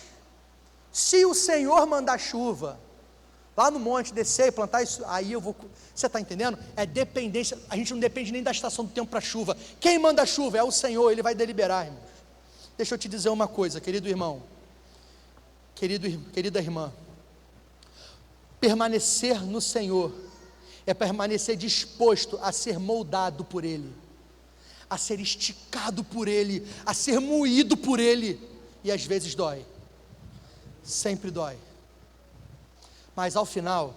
Speaker 2: se o Senhor mandar chuva, lá no monte, descer e plantar isso, aí eu vou... Você está entendendo? É dependência, a gente não depende nem da estação do tempo para chuva. Quem manda a chuva é o Senhor, Ele vai deliberar, irmãos. Deixa eu te dizer uma coisa, querido irmão, querida irmã, permanecer no Senhor é permanecer disposto a ser moldado por Ele, a ser esticado por Ele, a ser moído por Ele, e às vezes dói, sempre dói, mas ao final,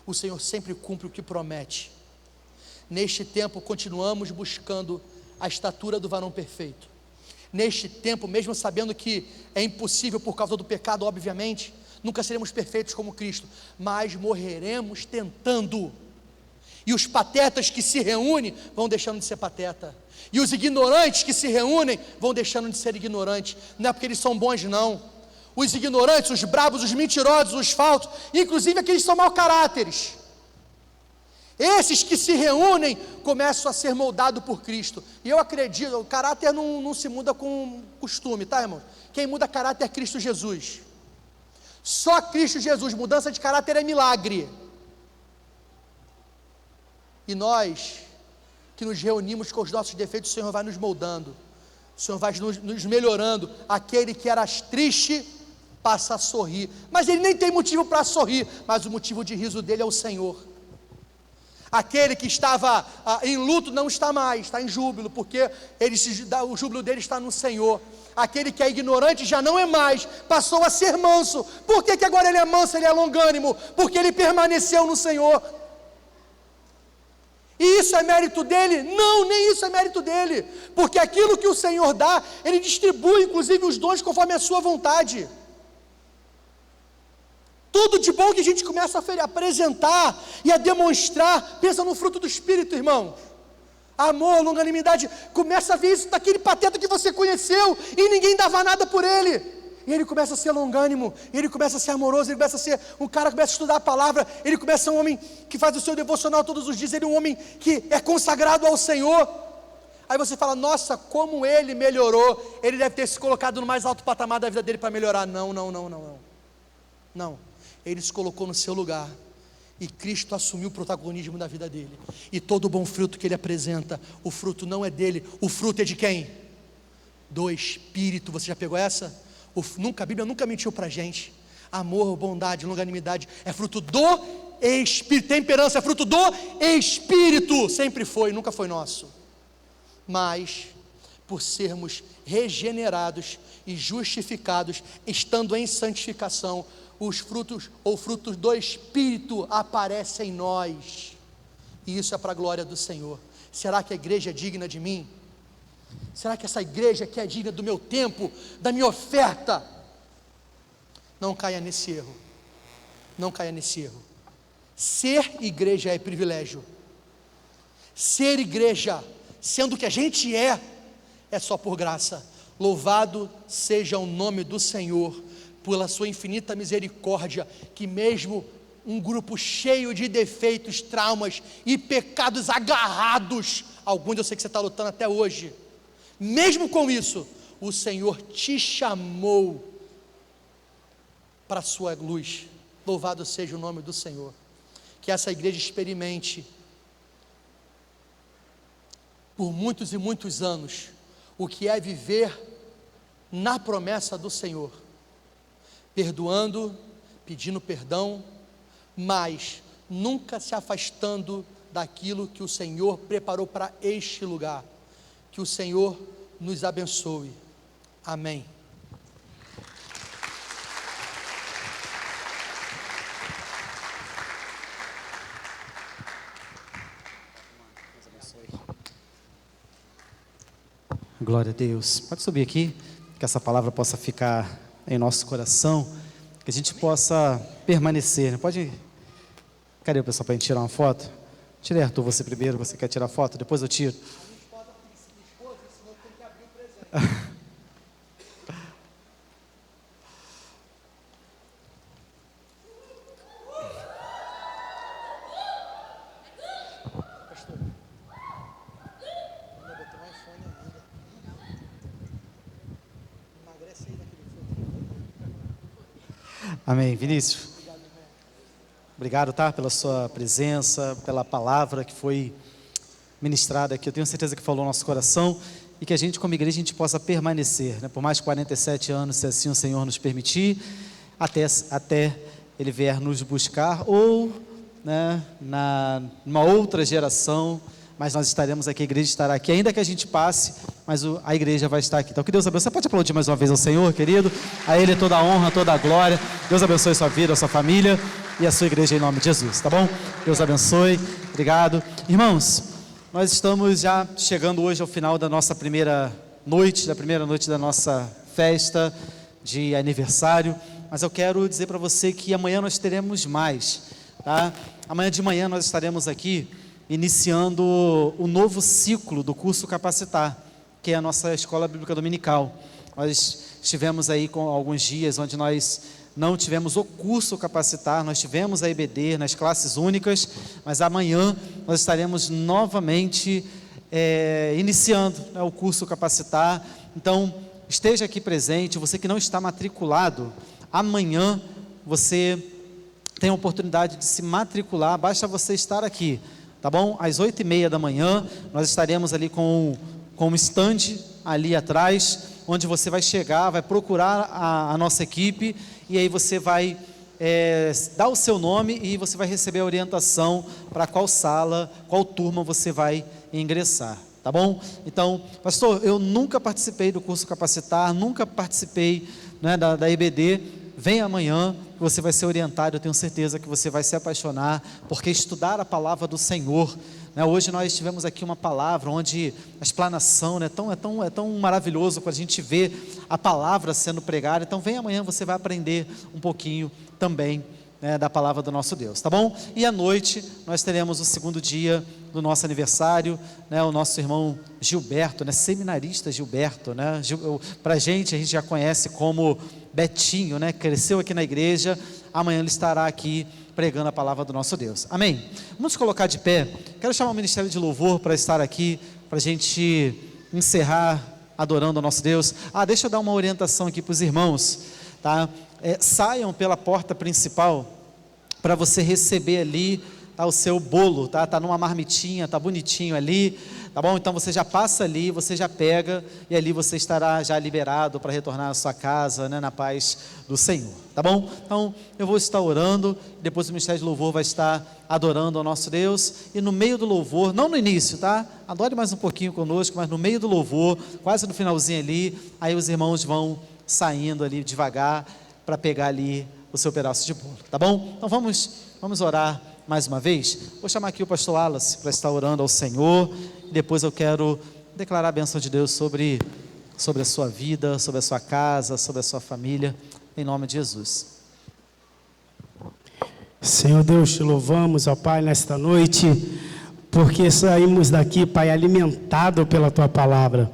Speaker 2: o Senhor sempre cumpre o que promete. Neste tempo continuamos buscando a estatura do varão perfeito. Neste tempo, mesmo sabendo que é impossível por causa do pecado, obviamente, nunca seremos perfeitos como Cristo, mas morreremos tentando. E os patetas que se reúnem vão deixando de ser pateta, e os ignorantes que se reúnem vão deixando de ser ignorantes. Não é porque eles são bons, não. Os ignorantes, os brabos, os mentirosos, os falsos, inclusive aqueles que são mau caráteres, esses que se reúnem começam a ser moldados por Cristo. E eu acredito, o caráter não se muda com costume, tá, irmão? Quem muda caráter é Cristo Jesus. Só Cristo Jesus, mudança de caráter é milagre. E nós que nos reunimos com os nossos defeitos, o Senhor vai nos moldando, o Senhor vai nos melhorando. Aquele que era triste passa a sorrir, mas ele nem tem motivo para sorrir, mas o motivo de riso dele é o Senhor. Aquele que estava em luto não está mais, está em júbilo, porque o júbilo dele está no Senhor. Aquele que é ignorante já não é mais, passou a ser manso. Por que agora ele é manso, ele é longânimo? Porque ele permaneceu no Senhor. E isso é mérito dele? Não, nem isso é mérito dele, porque aquilo que o Senhor dá, Ele distribui inclusive os dons conforme a sua vontade. Tudo de bom que a gente começa a apresentar e a demonstrar, pensa no fruto do Espírito, irmão. Amor, longanimidade, começa a ver isso daquele pateta que você conheceu e ninguém dava nada por ele. E ele começa a ser longânimo, ele começa a ser amoroso, ele começa a ser um cara que começa a estudar a palavra, ele começa a ser um homem que faz o seu devocional todos os dias, ele é um homem que é consagrado ao Senhor. Aí você fala, nossa, como ele melhorou, ele deve ter se colocado no mais alto patamar da vida dele para melhorar. Não. Ele se colocou no seu lugar, e Cristo assumiu o protagonismo da vida dele, e todo o bom fruto que ele apresenta, o fruto não é dele, o fruto é de quem? Do Espírito. Você já pegou essa? A Bíblia nunca mentiu para a gente. Amor, bondade, longanimidade é fruto do Espírito. Temperança é fruto do Espírito, sempre foi, nunca foi nosso. Mas por sermos regenerados e justificados, estando em santificação, os frutos ou frutos do Espírito aparecem em nós, e isso é para a glória do Senhor. Será que a igreja é digna de mim? Será que essa igreja aqui é digna do meu tempo, da minha oferta? Não caia nesse erro, não caia nesse erro. Ser igreja é privilégio, ser igreja, sendo que a gente é só por graça. Louvado seja o nome do Senhor, pela sua infinita misericórdia, que mesmo um grupo cheio de defeitos, traumas e pecados agarrados, alguns eu sei que você está lutando até hoje, mesmo com isso, o Senhor te chamou para a sua luz. Louvado seja o nome do Senhor. Que essa igreja experimente por muitos e muitos anos o que é viver na promessa do Senhor, perdoando, pedindo perdão, mas nunca se afastando daquilo que o Senhor preparou para este lugar. Que o Senhor nos abençoe. Amém.
Speaker 8: Glória a Deus. Pode subir aqui, que essa palavra possa ficar em nosso coração, que a gente possa permanecer. Pode. Cadê o pessoal para a gente tirar uma foto? Tire, Arthur, você primeiro. Você quer tirar foto? Depois eu tiro. Amém. Vinícius, obrigado, tá? Pela sua presença, pela palavra que foi ministrada aqui. Eu tenho certeza que falou no nosso coração e que a gente, como igreja, a gente possa permanecer, né? Por mais de 47 anos, se assim o Senhor nos permitir, até Ele vier nos buscar, ou, né, numa outra geração, mas nós estaremos aqui, a igreja estará aqui, ainda que a gente passe, mas a igreja vai estar aqui. Então que Deus abençoe. Você pode aplaudir mais uma vez ao Senhor, querido? A Ele toda a honra, toda a glória. Deus abençoe a sua vida, a sua família e a sua igreja em nome de Jesus, tá bom? Deus abençoe. Obrigado. Irmãos, nós estamos já chegando hoje ao final da nossa primeira noite da nossa festa de aniversário, mas eu quero dizer para você que amanhã nós teremos mais, tá? Amanhã de manhã nós estaremos aqui iniciando o novo ciclo do curso Capacitar, que é a nossa escola bíblica dominical. Nós estivemos aí com alguns dias onde nós não tivemos o curso Capacitar, nós tivemos a EBD nas classes únicas, mas amanhã nós estaremos novamente iniciando, né, o curso Capacitar. Então esteja aqui presente. Você que não está matriculado, amanhã você tem a oportunidade de se matricular, basta você estar aqui, tá bom? Às 8h30 da manhã, nós estaremos ali com um stand ali atrás, onde você vai chegar, vai procurar a nossa equipe, e aí você vai dar o seu nome e você vai receber a orientação para qual sala, qual turma você vai ingressar, tá bom? Então, pastor, eu nunca participei do curso Capacitar, nunca participei, né, da EBD. Vem amanhã, você vai ser orientado. Eu tenho certeza que você vai se apaixonar, porque estudar a palavra do Senhor, né? Hoje nós tivemos aqui uma palavra onde a explanação, né, é tão maravilhoso quando a gente vê a palavra sendo pregada. Então vem amanhã, você vai aprender um pouquinho também, né, da palavra do nosso Deus, tá bom? E à noite nós teremos o segundo dia do nosso aniversário, né, o nosso irmão Gilberto, né, seminarista Gilberto, né, pra gente, a gente já conhece como Betinho, né, cresceu aqui na igreja. Amanhã ele estará aqui pregando a palavra do nosso Deus, amém? Vamos colocar de pé. Quero chamar o Ministério de Louvor para estar aqui, para a gente encerrar adorando ao nosso Deus. Deixa eu dar uma orientação aqui para os irmãos, tá? Saiam pela porta principal para você receber ali, tá, o seu bolo, tá numa marmitinha, tá bonitinho ali, tá bom? Então você já passa ali, você já pega, e ali você estará já liberado para retornar à sua casa, né, na paz do Senhor, tá bom? Então eu vou estar orando, depois o Ministério de Louvor vai estar adorando ao nosso Deus, e no meio do louvor, não no início, tá? Adore mais um pouquinho conosco, mas no meio do louvor, quase no finalzinho ali, aí os irmãos vão saindo ali devagar para pegar ali o seu pedaço de bolo, tá bom? Então vamos orar mais uma vez. Vou chamar aqui o pastor Wallace para estar orando ao Senhor, e depois eu quero declarar a bênção de Deus sobre a sua vida, sobre a sua casa, sobre a sua família, em nome de Jesus.
Speaker 9: Senhor Deus, te louvamos, ó Pai, nesta noite, porque saímos daqui, Pai, alimentado pela Tua palavra.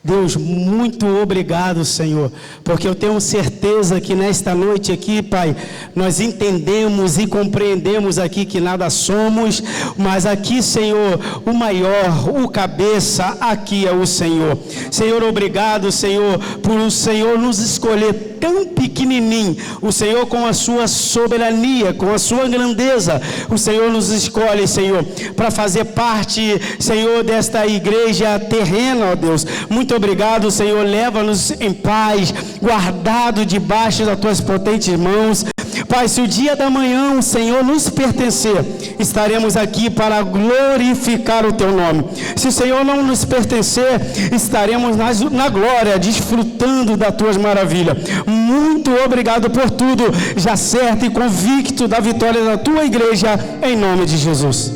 Speaker 9: Deus, muito obrigado, Senhor, porque eu tenho certeza que nesta noite aqui, Pai, nós entendemos e compreendemos aqui que nada somos, mas aqui, Senhor, o maior, o cabeça, aqui é o Senhor. Senhor, obrigado, Senhor, por o Senhor nos escolher tão pequenininho. O Senhor, com a sua soberania, com a sua grandeza, o Senhor nos escolhe, Senhor, para fazer parte, Senhor, desta igreja terrena, ó Deus. Muito Muito obrigado, Senhor. Leva-nos em paz, guardado debaixo das tuas potentes mãos. Pai, se o dia da manhã, o Senhor, nos pertencer, estaremos aqui para glorificar o teu nome. Se o Senhor não nos pertencer, estaremos na glória, desfrutando das tuas maravilhas. Muito obrigado por tudo, já certo e convicto da vitória da tua igreja, em nome de Jesus.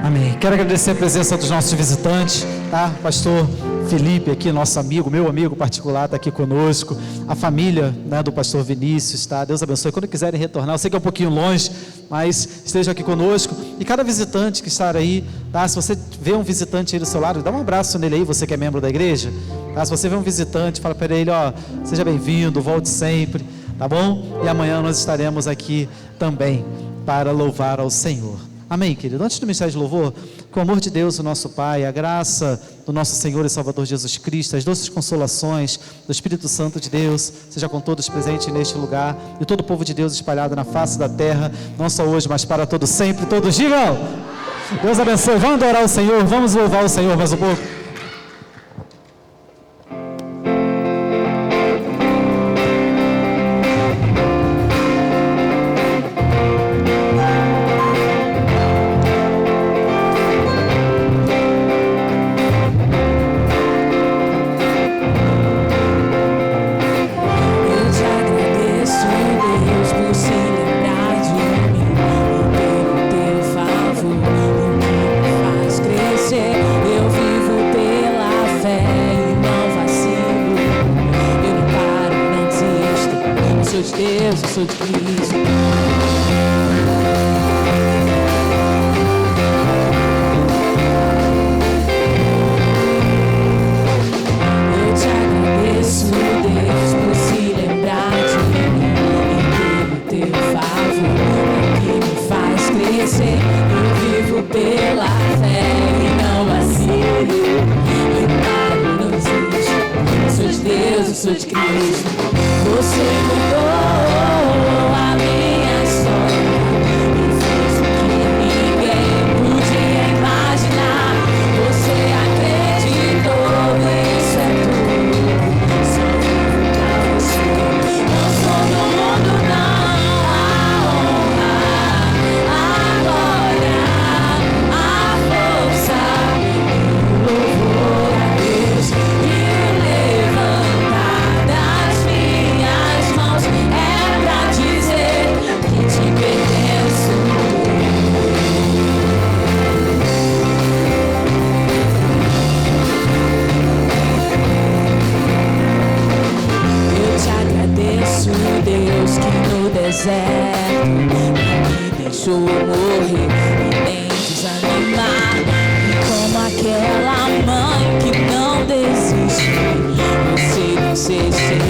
Speaker 8: Amém. Quero agradecer a presença dos nossos visitantes, tá? Pastor Felipe aqui, nosso amigo, meu amigo particular, está aqui conosco. A família, né, do pastor Vinícius, tá? Deus abençoe. Quando quiserem retornar, eu sei que é um pouquinho longe, mas estejam aqui conosco. E cada visitante que está aí, tá? Se você vê um visitante aí do seu lado, dá um abraço nele aí, você que é membro da igreja. Tá? Se você vê um visitante, fala para ele, ó, seja bem-vindo, volte sempre, tá bom? E amanhã nós estaremos aqui também para louvar ao Senhor. Amém, querido? Antes do ministério de louvor, com o amor de Deus, o nosso Pai, a graça do nosso Senhor e Salvador Jesus Cristo, as doces consolações do Espírito Santo de Deus, seja com todos presentes neste lugar, e todo o povo de Deus espalhado na face da terra, não só hoje, mas para todos sempre. Todos digam: Deus abençoe. Vamos adorar o Senhor, vamos louvar o Senhor mais um pouco.
Speaker 1: Aquela mãe que não desiste, você não se esquece.